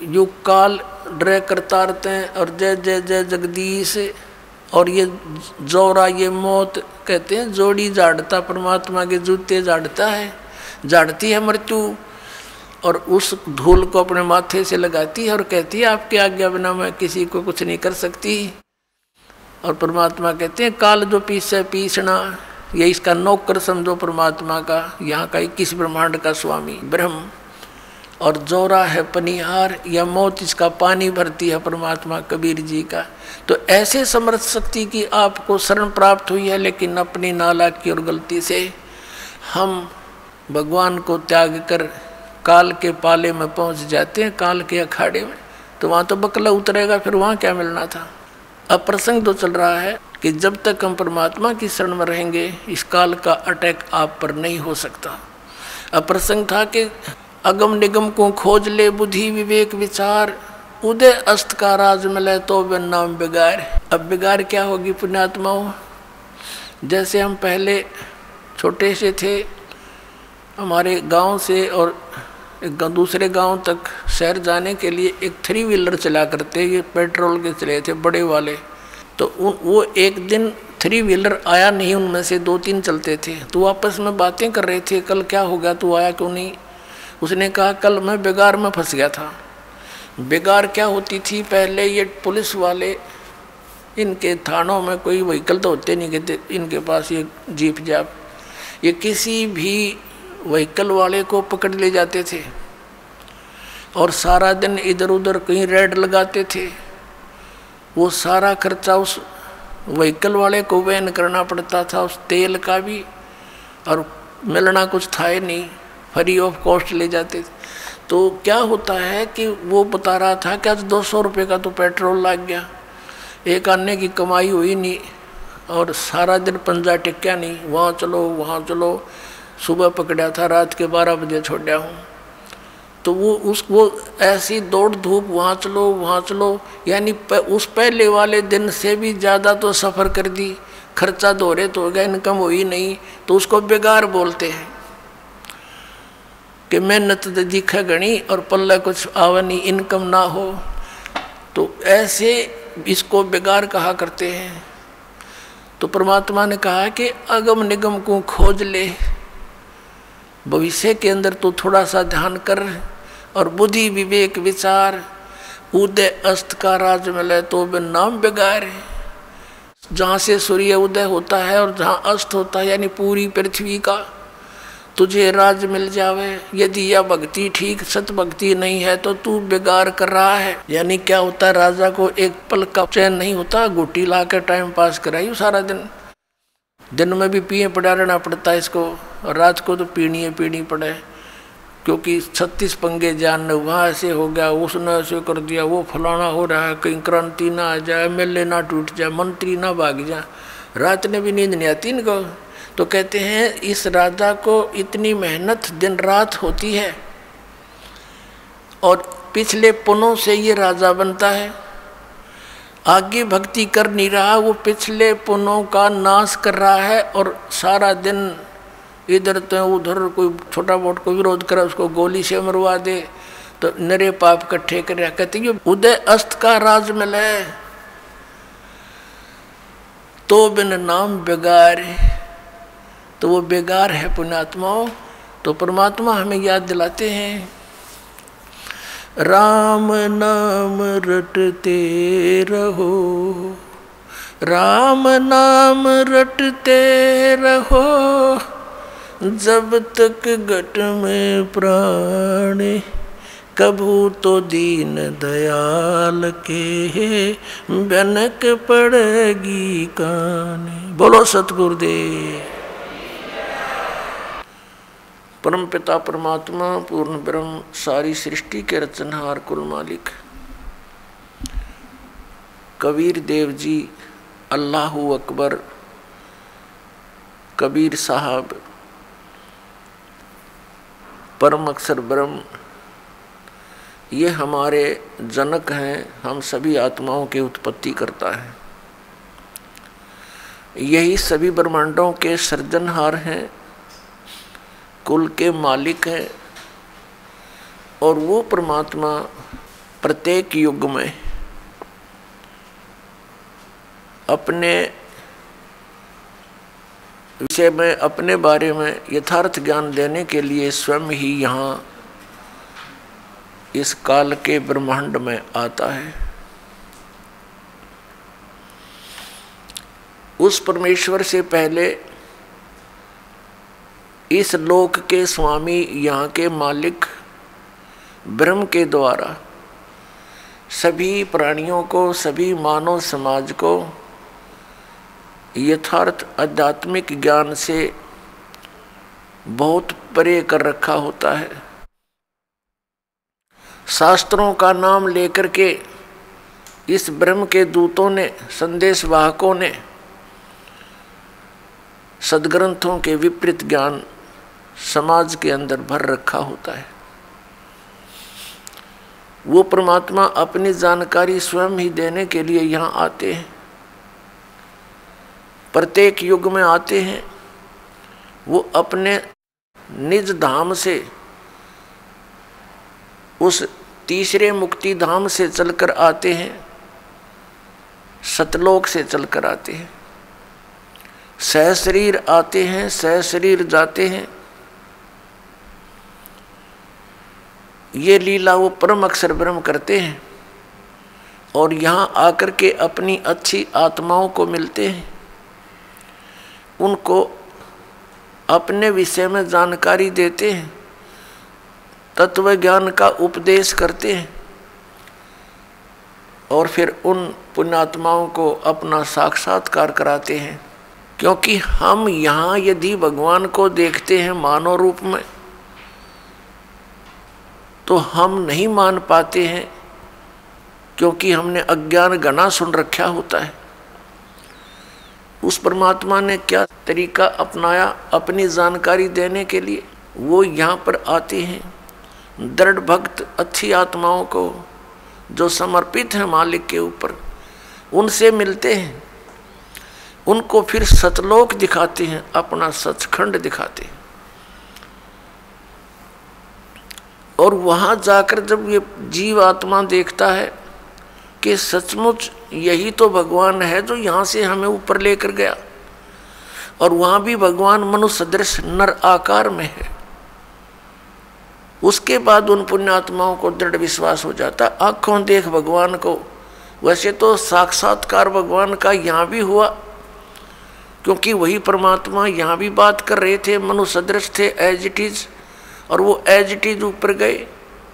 यू काल डरे करतारते और जय जय जय जगदीश। और ये जोरा ये मौत कहते हैं जोड़ी झाड़ता, परमात्मा के जूते झाड़ता है, झाड़ती है मृत्यु, और उस धूल को अपने माथे से लगाती है और कहती है आपकी आज्ञा बिना मैं किसी को कुछ नहीं कर सकती। और परमात्मा कहते हैं काल जो पीसे पीसना, ये इसका नौकर समझो परमात्मा का, यहाँ का 21 ब्रह्मांड का स्वामी ब्रह्म। और जोरा है पनिहार, या मौत इसका पानी भरती है परमात्मा कबीर जी का। तो ऐसे समर्थ शक्ति की आपको शरण प्राप्त हुई है, लेकिन अपनी नालायकी और गलती से हम भगवान को त्याग कर काल के पाले में पहुंच जाते हैं, काल के अखाड़े में। तो वहाँ तो बकला उतरेगा, फिर वहाँ क्या मिलना था। अब प्रसंग तो चल रहा है कि जब तक हम परमात्मा की शरण में रहेंगे, इस काल का अटैक आप पर नहीं हो सकता। अब प्रसंग था कि अगम निगम को खोज ले बुद्धि विवेक विचार, उदय अस्त का राज मिले तो बिन नाम बिगाड़। अब बिगाड़ क्या होगी पुण्यात्माओं? जैसे हम पहले छोटे से थे, हमारे गांव से और एक दूसरे गांव तक शहर जाने के लिए एक 3 व्हीलर चला करते, ये पेट्रोल के चले थे बड़े वाले। तो वो एक दिन 3 व्हीलर आया नहीं, उनमें से 2-3 चलते थे। तो आपस में बातें कर रहे थे, कल क्या हो गया, तू आया क्यों नहीं? उसने कहा कल मैं बिगाड़ में फंस गया था। बिगाड़ क्या होती थी? पहले ये पुलिस वाले, इनके थानों में कोई व्हीकल तो होते नहीं कहते, इनके पास ये जीप जाप, ये किसी भी व्हीकल वाले को पकड़ ले जाते थे और सारा दिन इधर उधर कहीं रेड लगाते थे। वो सारा खर्चा उस व्हीकल वाले को वहन करना पड़ता था, उस तेल का भी, और मिलना कुछ था ही नहीं, फ्री ऑफ कॉस्ट ले जाते थे। तो क्या होता है कि वो बता रहा था कि आज 200 रुपये का तो पेट्रोल लग गया, एक आने की कमाई हुई नहीं, और सारा दिन पंजा टिक्या नहीं, वहाँ चलो वहाँ चलो। सुबह पकड़ा था, रात के 12 बजे छोड़ा हूँ। तो वो ऐसी दौड़ धूप, वहाँ चलो, यानी उस पहले वाले दिन से भी ज़्यादा तो सफ़र कर दी, खर्चा दोहरे तो हो गया, इनकम हुई नहीं। तो उसको बेगार बोलते हैं कि मेहनत दिखे गणी और पल्ला कुछ आवनी, इनकम ना हो। तो ऐसे इसको बेगार कहा करते हैं। तो परमात्मा ने कहा कि अगम निगम को खोज ले, भविष्य के अंदर तो थोड़ा सा ध्यान कर, और बुद्धि विवेक विचार, उदय अस्त का राज मिले तो बिन नाम बिगाड़। जहाँ से सूर्य उदय होता है और जहाँ अस्त होता है, यानी पूरी पृथ्वी का तुझे राज मिल जावे। यदि यह भक्ति ठीक सत भक्ति नहीं है तो तू बेगार कर रहा है। यानी क्या होता है, राजा को एक पल का चैन नहीं होता, गुटी ला के टाइम पास कराई सारा दिन में भी पिए पड़ा रहना पड़ता है इसको, और रात को तो पीनी पड़े, क्योंकि 36 पंगे जान, वहाँ ऐसे हो गया, उसने ऐसे कर दिया, वो फलाना हो रहा है, कहीं क्रांति ना आ जाए, MLA ना टूट जाए, मंत्री ना भाग जाए, रात ने भी नींद नहीं आती इनको। तो कहते हैं इस राजा को इतनी मेहनत दिन रात होती है, और पिछले पुनों से ये राजा बनता है, आगे भक्ति कर नहीं रहा, वो पिछले पुनों का नाश कर रहा है, और सारा दिन इधर तो उधर कोई छोटा मोटा को विरोध करे उसको गोली से मरवा दे, तो नरे पाप इकट्ठे कर कहते ये उदय अस्त का राज मिले तो बिन नाम बेगार, तो वो बेगार है पुण्यात्माओं। तो परमात्मा हमें याद दिलाते हैं, राम नाम रटते रहो, राम नाम रटते रहो, जब तक घट में प्राण, कभू तो दीन दयाल के बनक पड़ेगी कान। बोलो सतगुरुदेव। परम पिता परमात्मा पूर्ण ब्रह्म सारी सृष्टि के रचनहार कुल मालिक कबीर देव जी, अल्लाहू अकबर, कबीर साहब, परम अक्षर ब्रह्म, ये हमारे जनक हैं, हम सभी आत्माओं की उत्पत्ति करता है। यही सभी ब्रह्मांडों के सृजनहार हैं, कुल के मालिक हैं। और वो परमात्मा प्रत्येक युग में अपने विषय में, अपने बारे में यथार्थ ज्ञान देने के लिए स्वयं ही यहाँ इस काल के ब्रह्मांड में आता है। उस परमेश्वर से पहले इस लोक के स्वामी, यहाँ के मालिक ब्रह्म के द्वारा सभी प्राणियों को, सभी मानव समाज को यथार्थ आध्यात्मिक ज्ञान से बहुत परे कर रखा होता है। शास्त्रों का नाम लेकर के इस ब्रह्म के दूतों ने, संदेश वाहकों ने सदग्रंथों के विपरीत ज्ञान समाज के अंदर भर रखा होता है। वो परमात्मा अपनी जानकारी स्वयं ही देने के लिए यहाँ आते हैं, प्रत्येक युग में आते हैं। वो अपने निज धाम से, उस तीसरे मुक्ति धाम से चलकर आते हैं, सतलोक से चलकर आते हैं, सहशरीर आते हैं, सहशरीर जाते हैं। ये लीला वो परम अक्षर ब्रह्म करते हैं और यहाँ आकर के अपनी अच्छी आत्माओं को मिलते हैं, उनको अपने विषय में जानकारी देते हैं, तत्व ज्ञान का उपदेश करते हैं और फिर उन पुण्यात्माओं को अपना साक्षात्कार कराते हैं। क्योंकि हम यहाँ यदि भगवान को देखते हैं मानव रूप में, तो हम नहीं मान पाते हैं, क्योंकि हमने अज्ञान घना सुन रखा होता है। उस परमात्मा ने क्या तरीका अपनाया अपनी जानकारी देने के लिए? वो यहाँ पर आते हैं, दृढ़ भक्त अच्छी आत्माओं को जो समर्पित हैं मालिक के ऊपर, उनसे मिलते हैं, उनको फिर सतलोक दिखाते हैं, अपना सचखंड दिखाते हैं। और वहाँ जाकर जब ये जीव आत्मा देखता है कि सचमुच यही तो भगवान है जो यहाँ से हमें ऊपर लेकर गया, और वहाँ भी भगवान मनुष्य सदृश नर आकार में है, उसके बाद उन पुण्यात्माओं को दृढ़ विश्वास हो जाता। आँखों देख भगवान को, वैसे तो साक्षात्कार भगवान का यहाँ भी हुआ, क्योंकि वही परमात्मा यहाँ भी बात कर रहे थे, मनुष्य सदृश थे एज इट इज, और वो एज इट इज ऊपर गए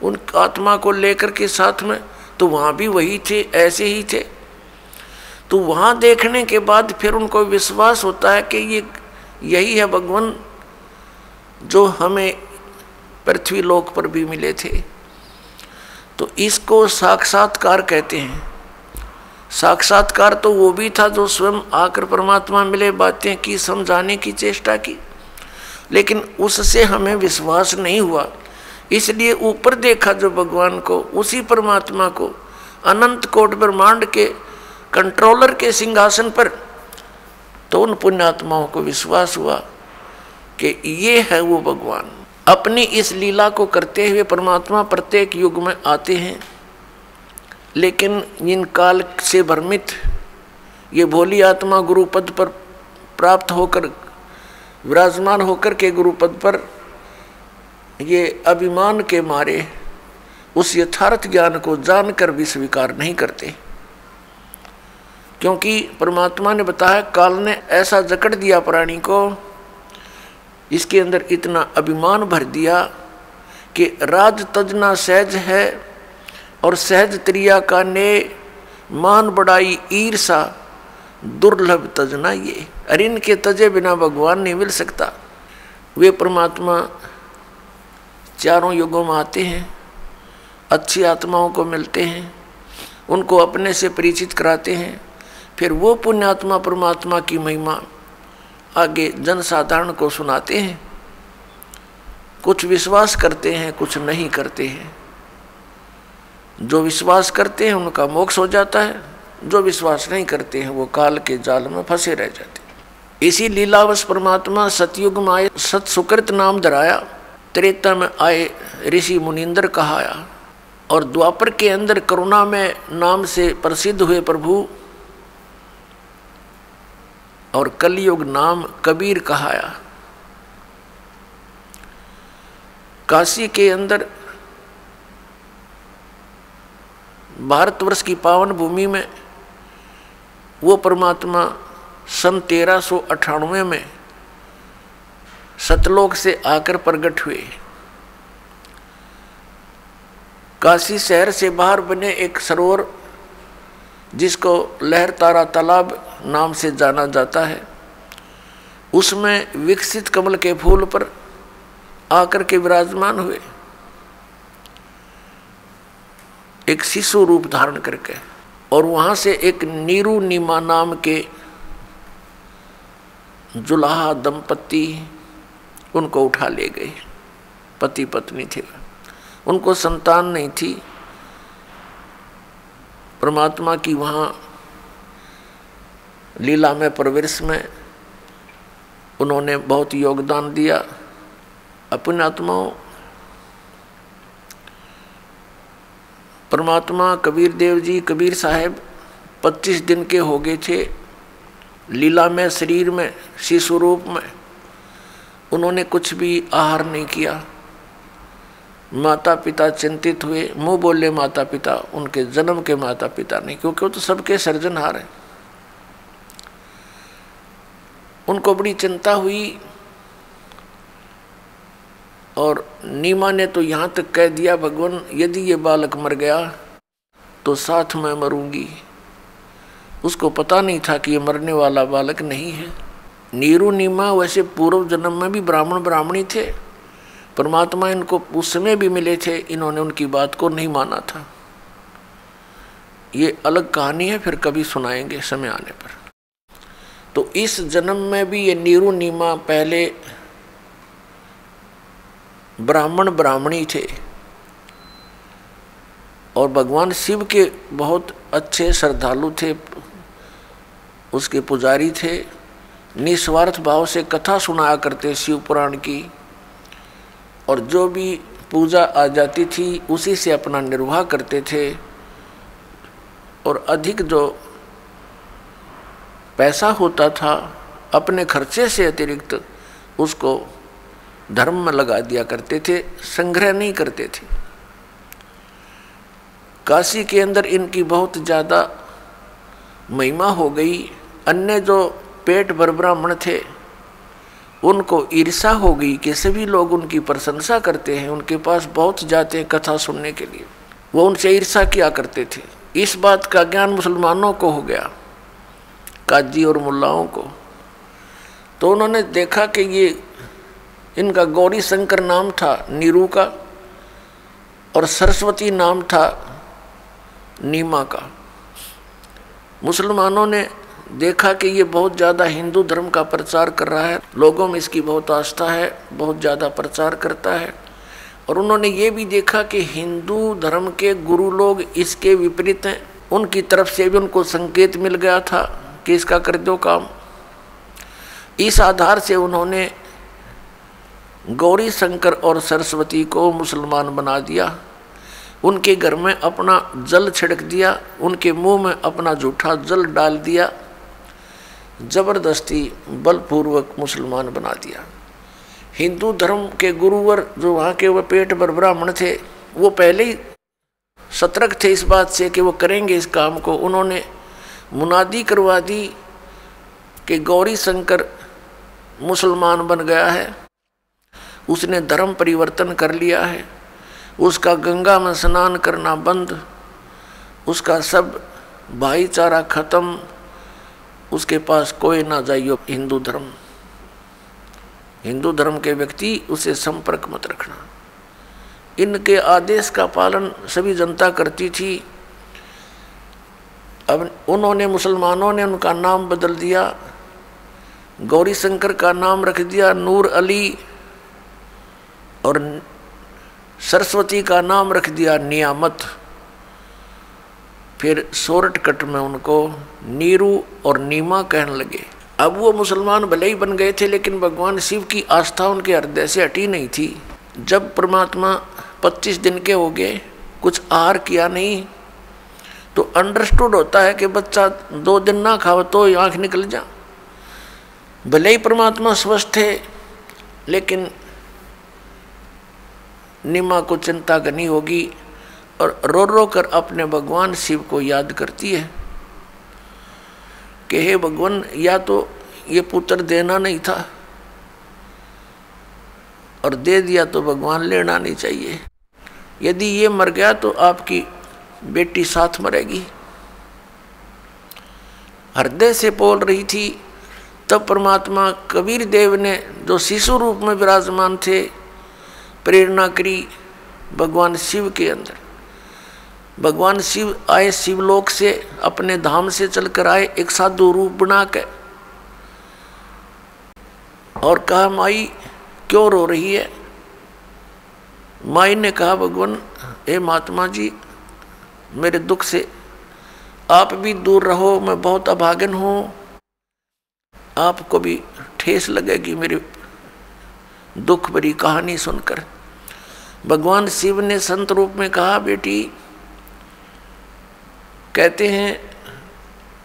उन आत्मा को लेकर के साथ में, तो वहाँ भी वही थे, ऐसे ही थे। तो वहाँ देखने के बाद फिर उनको विश्वास होता है कि ये यही है भगवान जो हमें पृथ्वी लोक पर भी मिले थे। तो इसको साक्षात्कार कहते हैं। साक्षात्कार तो वो भी था जो स्वयं आकर परमात्मा मिले, बातें की, समझाने की चेष्टा की, लेकिन उससे हमें विश्वास नहीं हुआ, इसलिए ऊपर देखा जो भगवान को, उसी परमात्मा को, अनंत कोट ब्रह्मांड के कंट्रोलर के सिंहासन पर, तो उन पुण्यात्माओं को विश्वास हुआ कि ये है वो भगवान। अपनी इस लीला को करते हुए परमात्मा प्रत्येक युग में आते हैं, लेकिन इन काल से भ्रमित ये भोली आत्मा गुरु पद पर प्राप्त होकर विराजमान होकर के गुरु पद पर ये अभिमान के मारे उस यथार्थ ज्ञान को जानकर भी स्वीकार नहीं करते, क्योंकि परमात्मा ने बताया काल ने ऐसा जकड़ दिया प्राणी को, इसके अंदर इतना अभिमान भर दिया कि राज तजना सहज है और सहज त्रिया का ने मान बढ़ाई ईर्षा दुर्लभ तजना ये। अरे इनके तजे बिना भगवान नहीं मिल सकता। वे परमात्मा चारों युगों में आते हैं, अच्छी आत्माओं को मिलते हैं, उनको अपने से परिचित कराते हैं, फिर वो पुण्यात्मा परमात्मा की महिमा आगे जनसाधारण को सुनाते हैं। कुछ विश्वास करते हैं, कुछ नहीं करते हैं। जो विश्वास करते हैं उनका मोक्ष हो जाता है, जो विश्वास नहीं करते हैं वो काल के जाल में फंसे रह जाते हैं। इसी लीलावश परमात्मा सतयुग में आए, सत सुकृत नाम धराया, त्रेता में आए ऋषि मुनिंदर कहाया, और द्वापर के अंदर करुणा में नाम से प्रसिद्ध हुए प्रभु, और कलयुग नाम कबीर कहाया। काशी के अंदर भारतवर्ष की पावन भूमि में वो परमात्मा सन 1398 में सतलोक से आकर प्रकट हुए। काशी शहर से बाहर बने एक सरोवर जिसको लहर तारा तालाब नाम से जाना जाता है, उसमें विकसित कमल के फूल पर आकर के विराजमान हुए, एक शिशु रूप धारण करके, और वहां से एक नीरू नीमा नाम के जुलाहा दंपति उनको उठा ले गए। पति पत्नी थे, उनको संतान नहीं थी। परमात्मा की वहाँ लीला में प्रवेश में उन्होंने बहुत योगदान दिया। अपने आत्माओं परमात्मा कबीर देव जी, कबीर साहब 25 दिन के हो गए थे लीला में, शरीर में शिशु रूप में। उन्होंने कुछ भी आहार नहीं किया। माता पिता चिंतित हुए, मुंह बोले माता पिता, उनके जन्म के माता पिता नहीं, क्योंकि वो तो सबके सर्जनहार हैं। उनको बड़ी चिंता हुई, और नीमा ने तो यहाँ तक कह दिया, भगवान यदि ये बालक मर गया तो साथ में मरूंगी। उसको पता नहीं था कि ये मरने वाला बालक नहीं है। नीरू नीमा वैसे पूर्व जन्म में भी ब्राह्मण ब्राह्मणी थे, परमात्मा इनको उस समय भी मिले थे, इन्होंने उनकी बात को नहीं माना था। ये अलग कहानी है, फिर कभी सुनाएंगे समय आने पर। तो इस जन्म में भी ये नीरू नीमा पहले ब्राह्मण ब्राह्मणी थे, और भगवान शिव के बहुत अच्छे श्रद्धालु थे, उसके पुजारी थे। निस्वार्थ भाव से कथा सुनाया करते शिव पुराण की, और जो भी पूजा आ जाती थी उसी से अपना निर्वाह करते थे, और अधिक जो पैसा होता था अपने खर्चे से अतिरिक्त उसको धर्म में लगा दिया करते थे, संग्रह नहीं करते थे। काशी के अंदर इनकी बहुत ज़्यादा महिमा हो गई। अन्य जो पेट भर ब्राह्मण थे उनको ईर्षा हो गई कि सभी लोग उनकी प्रशंसा करते हैं, उनके पास बहुत जाते हैं कथा सुनने के लिए, वो उनसे ईर्षा किया करते थे। इस बात का ज्ञान मुसलमानों को हो गया, काजी और मुल्लाओं को। तो उन्होंने देखा कि ये इनका गौरी शंकर नाम था नीरू का, और सरस्वती नाम था नीमा का। मुसलमानों ने देखा कि ये बहुत ज़्यादा हिंदू धर्म का प्रचार कर रहा है, लोगों में इसकी बहुत आस्था है, बहुत ज़्यादा प्रचार करता है। और उन्होंने ये भी देखा कि हिंदू धर्म के गुरु लोग इसके विपरीत हैं, उनकी तरफ से भी उनको संकेत मिल गया था कि इसका कर दो काम। इस आधार से उन्होंने गौरी शंकर और सरस्वती को मुसलमान बना दिया, उनके घर में अपना जल छिड़क दिया, उनके मुंह में अपना जूठा जल डाल दिया, जबरदस्ती बलपूर्वक मुसलमान बना दिया। हिंदू धर्म के गुरुवर जो वहाँ के वो पेट भर ब्राह्मण थे, वो पहले ही सतर्क थे इस बात से कि वो करेंगे इस काम को। उन्होंने मुनादी करवा दी कि गौरी शंकर मुसलमान बन गया है, उसने धर्म परिवर्तन कर लिया है, उसका गंगा में स्नान करना बंद, उसका सब भाईचारा खत्म, उसके पास कोई ना जाइयो हिंदू धर्म के व्यक्ति उसे संपर्क मत रखना। इनके आदेश का पालन सभी जनता करती थी। अब उन्होंने, मुसलमानों ने उनका नाम बदल दिया, गौरी शंकर का नाम रख दिया नूर अली, और सरस्वती का नाम रख दिया नियामत। फिर शॉर्टकट में उनको नीरू और नीमा कहने लगे। अब वो मुसलमान भले ही बन गए थे, लेकिन भगवान शिव की आस्था उनके हृदय से हटी नहीं थी। जब परमात्मा 25 दिन के हो गए, कुछ आहार किया नहीं, तो अंडरस्टूड होता है कि बच्चा 2 दिन ना खाओ तो आँख निकल जा। भले ही परमात्मा स्वस्थ थे, लेकिन नीमा को चिंता करनी होगी और रो रो कर अपने भगवान शिव को याद करती है कि हे भगवान, या तो ये पुत्र देना नहीं था और दे दिया तो भगवान लेना नहीं चाहिए, यदि ये मर गया तो आपकी बेटी साथ मरेगी। हृदय से बोल रही थी। तब परमात्मा कबीर देव ने, जो शिशु रूप में विराजमान थे, प्रेरणा करी भगवान शिव के अंदर। भगवान शिव आए शिवलोक से, अपने धाम से चलकर आए एक साधु रूप बना के, और कहा माई क्यों रो रही है। माई ने कहा भगवान, हे महात्मा जी, मेरे दुख से आप भी दूर रहो, मैं बहुत अभागन हूँ, आपको भी ठेस लगेगी मेरे दुख भरी कहानी सुनकर। भगवान शिव ने संत रूप में कहा, बेटी, कहते हैं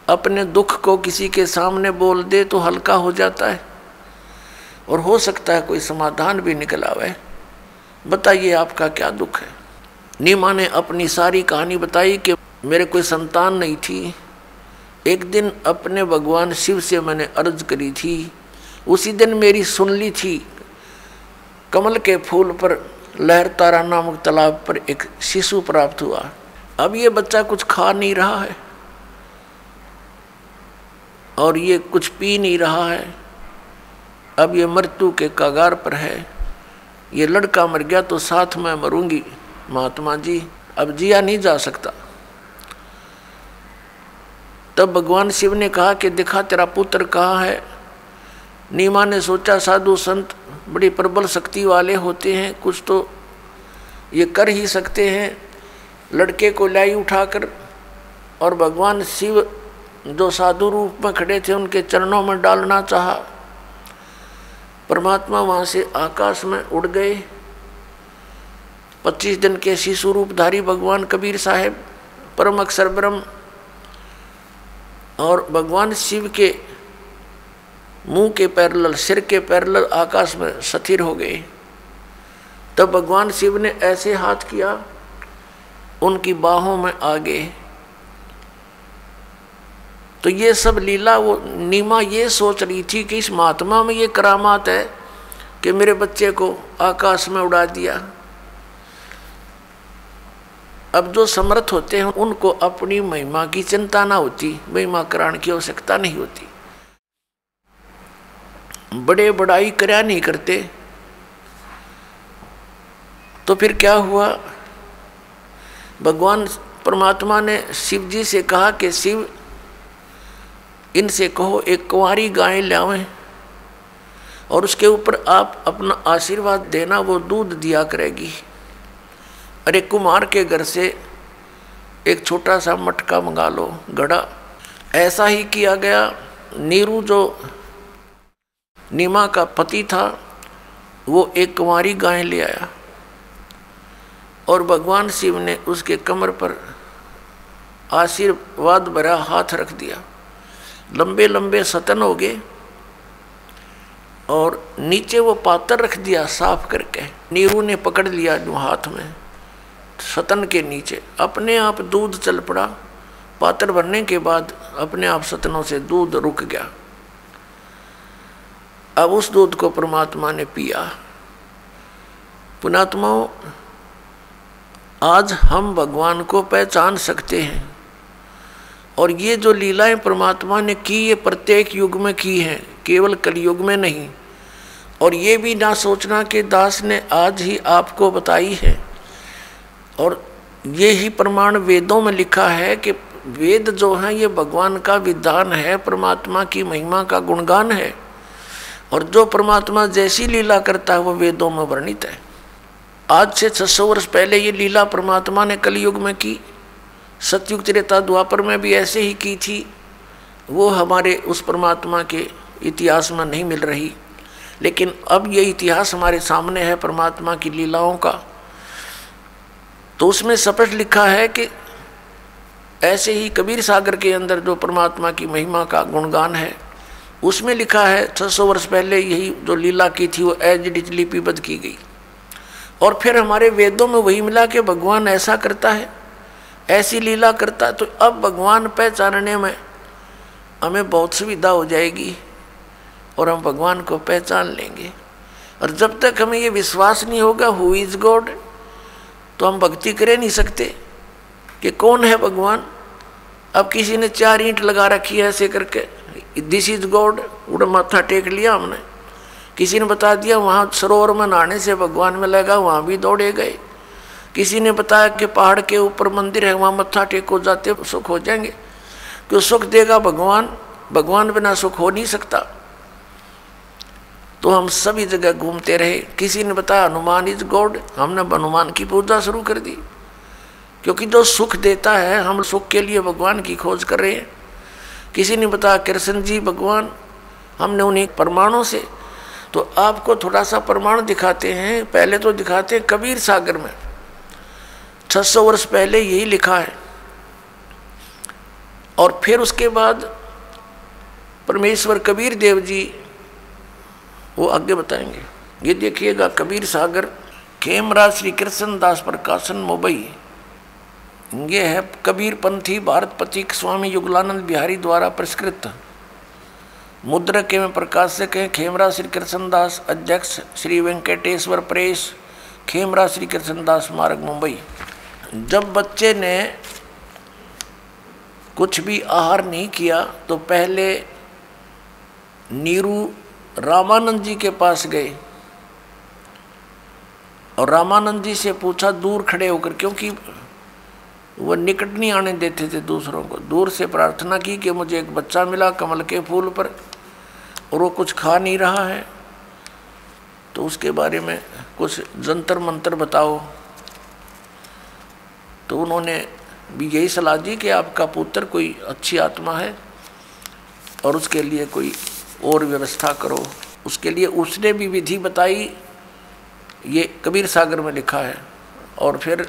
अपने दुख को किसी के सामने बोल दे तो हल्का हो जाता है और हो सकता है कोई समाधान भी निकल आवे। बताइए आपका क्या दुख है। नीमा ने अपनी सारी कहानी बताई कि मेरे कोई संतान नहीं थी। एक दिन अपने भगवान शिव से मैंने अर्ज करी थी, उसी दिन मेरी सुन ली थी। कमल के फूल पर लहरतारा नामक तालाब पर एक शिशु प्राप्त हुआ। अब ये बच्चा कुछ खा नहीं रहा है और ये कुछ पी नहीं रहा है। अब ये मृत्यु के कगार पर है। ये लड़का मर गया तो साथ में मरूंगी महात्मा जी, अब जिया नहीं जा सकता। तब भगवान शिव ने कहा कि दिखा तेरा पुत्र कहाँ है। नीमा ने सोचा साधु संत बड़ी प्रबल शक्ति वाले होते हैं, कुछ तो ये कर ही सकते हैं। लड़के को लाई उठाकर और भगवान शिव जो साधु रूप में खड़े थे उनके चरणों में डालना चाहा। परमात्मा वहाँ से आकाश में उड़ गए। 25 दिन के शिशु रूपधारी भगवान कबीर साहेब, परम अक्षर ब्रह्म, और भगवान शिव के मुंह के पैरेलल, सिर के पैरेलल आकाश में स्थिर हो गए। तब भगवान शिव ने ऐसे हाथ किया, उनकी बाहों में आ गए। तो ये सब लीला, वो नीमा ये सोच रही थी कि इस महात्मा में ये करामात है कि मेरे बच्चे को आकाश में उड़ा दिया। अब जो समर्थ होते हैं उनको अपनी महिमा की चिंता ना होती, महिमा कराने की आवश्यकता नहीं होती। बड़े बड़ाई कर्या नहीं करते। तो फिर क्या हुआ, भगवान परमात्मा ने शिव जी से कहा कि शिव, इनसे कहो एक कुंवारी गाय लावें और उसके ऊपर आप अपना आशीर्वाद देना, वो दूध दिया करेगी। अरे कुमार के घर से एक छोटा सा मटका मंगा लो, घड़ा। ऐसा ही किया गया। नीरू जो नीमा का पति था, वो एक कुंवारी गाय ले आया और भगवान शिव ने उसके कमर पर आशीर्वाद भरा हाथ रख दिया। लंबे लंबे सतन हो गए और नीचे वो पात्र रख दिया साफ करके। नीरू ने पकड़ लिया जो हाथ में सतन के नीचे, अपने आप दूध चल पड़ा। पात्र भरने के बाद अपने आप सतनों से दूध रुक गया। अब उस दूध को परमात्मा ने पिया। पुण्यात्माओं, आज हम भगवान को पहचान सकते हैं और ये जो लीलाएं परमात्मा ने की ये प्रत्येक युग में की हैं, केवल कलयुग में नहीं। और ये भी ना सोचना कि दास ने आज ही आपको बताई है। और ये ही प्रमाण वेदों में लिखा है कि वेद जो है ये भगवान का विधान है, परमात्मा की महिमा का गुणगान है। और जो परमात्मा जैसी लीला करता है वो वेदों में वर्णित है। आज से 600 वर्ष पहले ये लीला परमात्मा ने कलयुग में की, सतयुग त्रेता द्वापर में भी ऐसे ही की थी। वो हमारे उस परमात्मा के इतिहास में नहीं मिल रही, लेकिन अब ये इतिहास हमारे सामने है परमात्मा की लीलाओं का। तो उसमें स्पष्ट लिखा है कि ऐसे ही कबीर सागर के अंदर जो परमात्मा की महिमा का गुणगान है, उसमें लिखा है 600 वर्ष पहले यही जो लीला की थी वो एज इट इज लिपिबद्ध की गई। और फिर हमारे वेदों में वही मिला कि भगवान ऐसा करता है, ऐसी लीला करता है। तो अब भगवान पहचानने में हमें बहुत सुविधा हो जाएगी और हम भगवान को पहचान लेंगे। और जब तक हमें ये विश्वास नहीं होगा हु इज गॉड, तो हम भक्ति कर नहीं सकते कि कौन है भगवान। अब किसी ने 4 ईंट लगा रखी है ऐसे करके, दिस इज गॉड, उड़ा माथा टेक लिया हमने। किसी ने बता दिया वहाँ सरोवर में नहाने से भगवान में लगा, वहाँ भी दौड़े गए। किसी ने बताया कि पहाड़ के ऊपर मंदिर है, वहाँ मत्था टेको जाते सुख हो जाएंगे। क्यों सुख देगा भगवान, भगवान बिना सुख हो नहीं सकता। तो हम सभी जगह घूमते रहे। किसी ने बताया हनुमान इज गॉड, हमने हनुमान की पूजा शुरू कर दी, क्योंकि जो सुख देता है हम सुख के लिए भगवान की खोज कर रहे हैं। किसी ने बताया कृष्ण जी भगवान, हमने उन्हीं प्रमाणों से। तो आपको थोड़ा सा प्रमाण दिखाते हैं। पहले तो दिखाते हैं कबीर सागर में 600 वर्ष पहले यही लिखा है, और फिर उसके बाद परमेश्वर कबीर देव जी वो आगे बताएंगे। ये देखिएगा कबीर सागर, खेमराज श्री कृष्ण दास प्रकाशन मुंबई। ये है कबीर पंथी भारत पथिक स्वामी युगलानंद बिहारी द्वारा परिष्कृत। मुद्रक एवं प्रकाशक हैं खेमराज श्री कृष्णदास, अध्यक्ष श्री वेंकटेश्वर प्रेस, खेमराज श्री कृष्णदास मार्ग मुंबई। जब बच्चे ने कुछ भी आहार नहीं किया तो पहले नीरू रामानंद जी के पास गए और रामानंद जी से पूछा दूर खड़े होकर, क्योंकि वो निकट नहीं आने देते थे दूसरों को। दूर से प्रार्थना की कि मुझे एक बच्चा मिला कमल के फूल पर और वो कुछ खा नहीं रहा है, तो उसके बारे में कुछ जंतर मंतर बताओ। तो उन्होंने भी यही सलाह दी कि आपका पुत्र कोई अच्छी आत्मा है और उसके लिए कोई और व्यवस्था करो। उसके लिए उसने भी विधि बताई, ये कबीर सागर में लिखा है। और फिर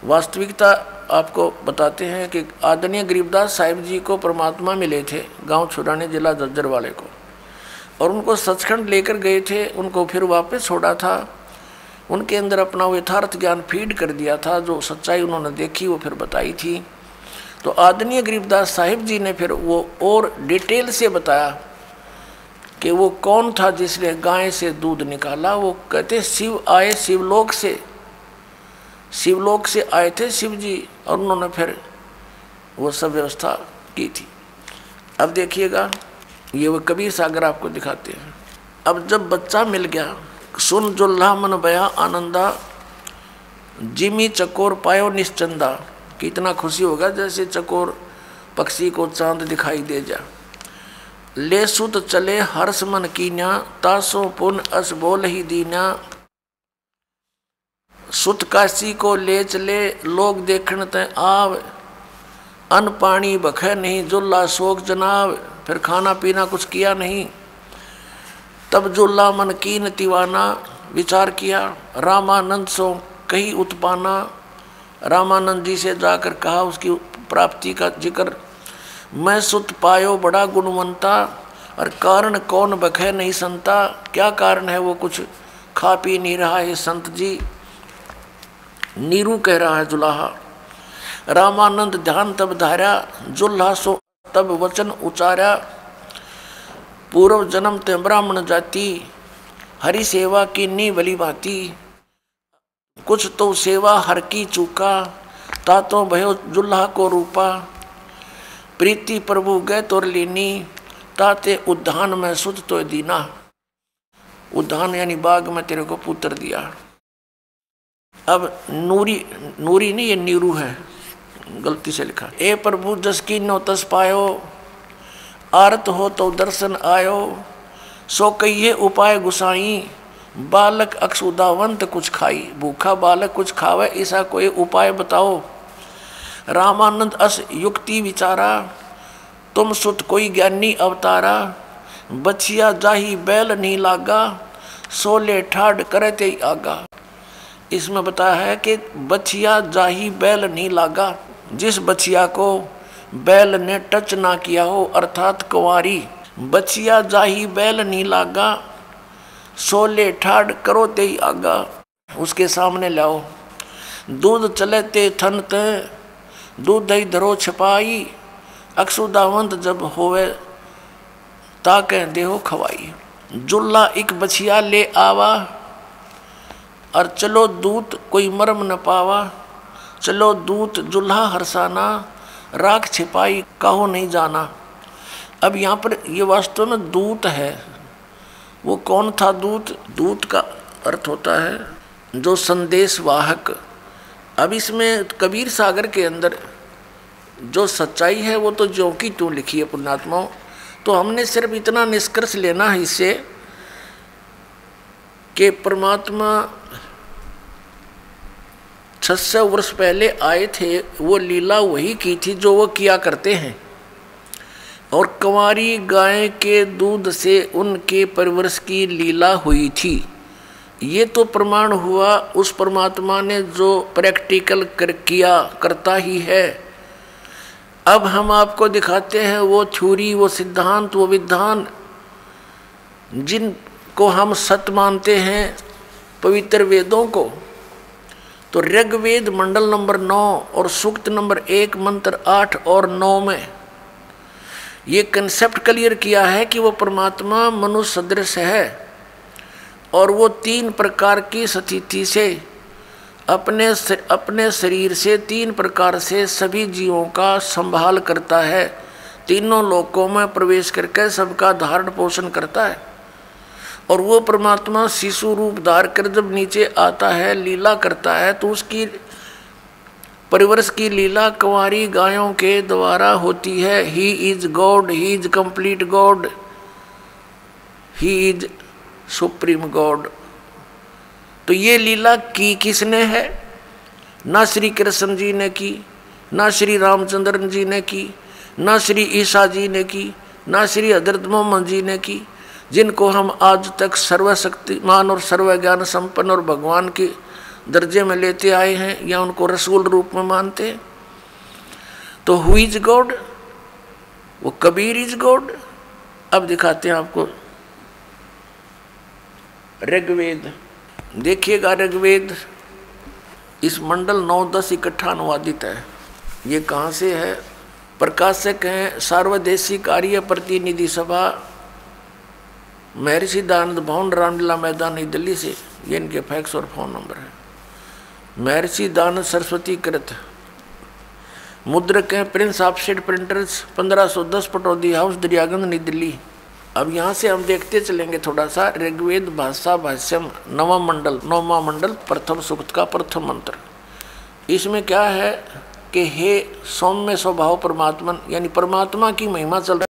वास्तविकता आपको बताते हैं कि आदरणीय गरीबदास साहिब जी को परमात्मा मिले थे गांव छुड़ाने जिला झज्जर वाले को, और उनको सचखंड लेकर गए थे। उनको फिर वापस छोड़ा था, उनके अंदर अपना वो यथार्थ ज्ञान फीड कर दिया था। जो सच्चाई उन्होंने देखी वो फिर बताई थी। तो आदरणीय गरीबदास साहिब जी ने फिर वो और डिटेल से बताया कि वो कौन था जिसने गाय से दूध निकाला। वो कहते शिव आए शिवलोक से, शिवलोक से आए थे शिव जी, और उन्होंने फिर वो सब व्यवस्था की थी। अब देखिएगा ये वो कबीर सागर आपको दिखाते हैं। अब जब बच्चा मिल गया, सुन जुल्हा मन बया आनंदा, जिमी चकोर पायो निश्चंदा। कितना खुशी होगा जैसे चकोर पक्षी को चांद दिखाई दे जा। ले सुत चले हर्ष मन कीन्या, तासो पुन अस बोल ही दीन्या। सुत काशी को ले चले लोग देखण ते आव, अन्न पानी बखे नहीं जुल्ला शोक जनाव। फिर खाना पीना कुछ किया नहीं, तब जुल्ला मन कीन तिवाना, विचार किया, रामानंद सो कही उत्पाना। रामानंद जी से जाकर कहा उसकी प्राप्ति का जिक्र, मैं सुत पायो बड़ा गुणवंता, और कारण कौन बखे नहीं संता। क्या कारण है, वो कुछ खा पी नहीं रहा है संत जी। नीरू कह रहा है जुलाहा। रामानंद ध्यान तब धारा, जुल्हा सो तब वचन उचारा। पूर्व जन्म ते ब्राह्मण जाति, हरि सेवा की नी भली भांति। कुछ तो सेवा हर की चूका, तातो भयो जुल्हा को रूपा। प्रीति प्रभु गए तोर लीनी, ताते उद्यान में सुध तो दीना। उद्यान यानी बाग में तेरे को पुत्र दिया। अब नूरी, नूरी नहीं ये नीरू है, गलती से लिखा। ए प्रभु जस की नो तस पायो, आरत हो तो दर्शन आयो। सो कहिए उपाय गुसाई, बालक अक्षुदावंत कुछ खाई। भूखा बालक कुछ खावे, ऐसा कोई उपाय बताओ। रामानंद अस युक्ति विचारा, तुम सुत कोई ज्ञानी अवतारा। बछिया जाही बैल नहीं लागा, सोले ठाड करे ते आगा। इसमें बताया है कि बछिया जाही बैल नहीं लागा, जिस बछिया को बैल ने टच ना किया हो, अर्थात कुंवारी। बछिया जाही बैल नहीं लागा, सोले ठाड करो ते आगा। उसके सामने लाओ। दूध चले ते थन ते, दूध दही धरो छपाई। अक्षुदावंत जब होवे, ताके देहो खवाई। जुल्ला एक बछिया ले आवा, और चलो दूत कोई मरम न पावा। चलो दूत जुल्हा हरसाना, राख छिपाई काहो नहीं जाना। अब यहाँ पर ये वास्तव में दूत है। वो कौन था दूत? दूत का अर्थ होता है जो संदेश वाहक। अब इसमें कबीर सागर के अंदर जो सच्चाई है वो तो ज्यों की त्यों लिखी है पुण्यात्माओं। तो हमने सिर्फ इतना निष्कर्ष लेना है इससे कि परमात्मा 600 वर्ष पहले आए थे, वो लीला वही की थी जो वो किया करते हैं। और कंवारी गाय के दूध से उनके परवरिश की लीला हुई थी। ये तो प्रमाण हुआ उस परमात्मा ने जो प्रैक्टिकल किया करता ही है। अब हम आपको दिखाते हैं वो थ्योरी, वो सिद्धांत, वो विधान जिनको हम सत्य मानते हैं, पवित्र वेदों को। तो ऋग्वेद मंडल नंबर 9 और सूक्त नंबर 1 मंत्र 8 और 9 में ये कंसेप्ट क्लियर किया है कि वो परमात्मा मनुष्य सदृश है और वो 3 प्रकार की स्थिति से अपने शरीर से 3 प्रकार से सभी जीवों का संभाल करता है। तीनों लोकों में प्रवेश करके सबका धारण पोषण करता है। और वो परमात्मा शिशु रूप धार कर जब नीचे आता है, लीला करता है, तो उसकी परिवर्ष की लीला कुंवारी गायों के द्वारा होती है। He is God, he is complete God, he is supreme God. तो ये लीला की किसने है? ना श्री कृष्ण जी ने की, ना श्री रामचंद्र जी ने की, ना श्री ईसा जी ने की, ना श्री हजरत मोहम्मद जी ने की, जिनको हम आज तक सर्वशक्तिमान और सर्वज्ञान संपन्न और भगवान के दर्जे में लेते आए हैं या उनको रसूल रूप में मानते हैं। तो हु इज गॉड? वो कबीर इज गॉड। अब दिखाते हैं आपको ऋग्वेद। देखिएगा ऋग्वेद इस मंडल 9-10 इकट्ठा अनुवादित है। ये कहाँ से है? प्रकाशक हैं सार्वदेशी कार्य प्रतिनिधि सभा, महर्षि दयानंद भवन, रामलीला मैदान, नई दिल्ली से। ये इनके फैक्स और फोन नंबर है। महर्षि दयानंद सरस्वती कृत। मुद्रक हैं Prince offset printers, 1510 Pataudi house, Daryaganj, नई दिल्ली। अब यहाँ से हम देखते चलेंगे थोड़ा सा। ऋग्वेद भाषा भाष्यम 9वां मंडल प्रथम सूक्त का प्रथम मंत्र। इसमें क्या है कि हे सौम्य स्वभाव परमात्मन, यानी परमात्मा की महिमा चल रही है।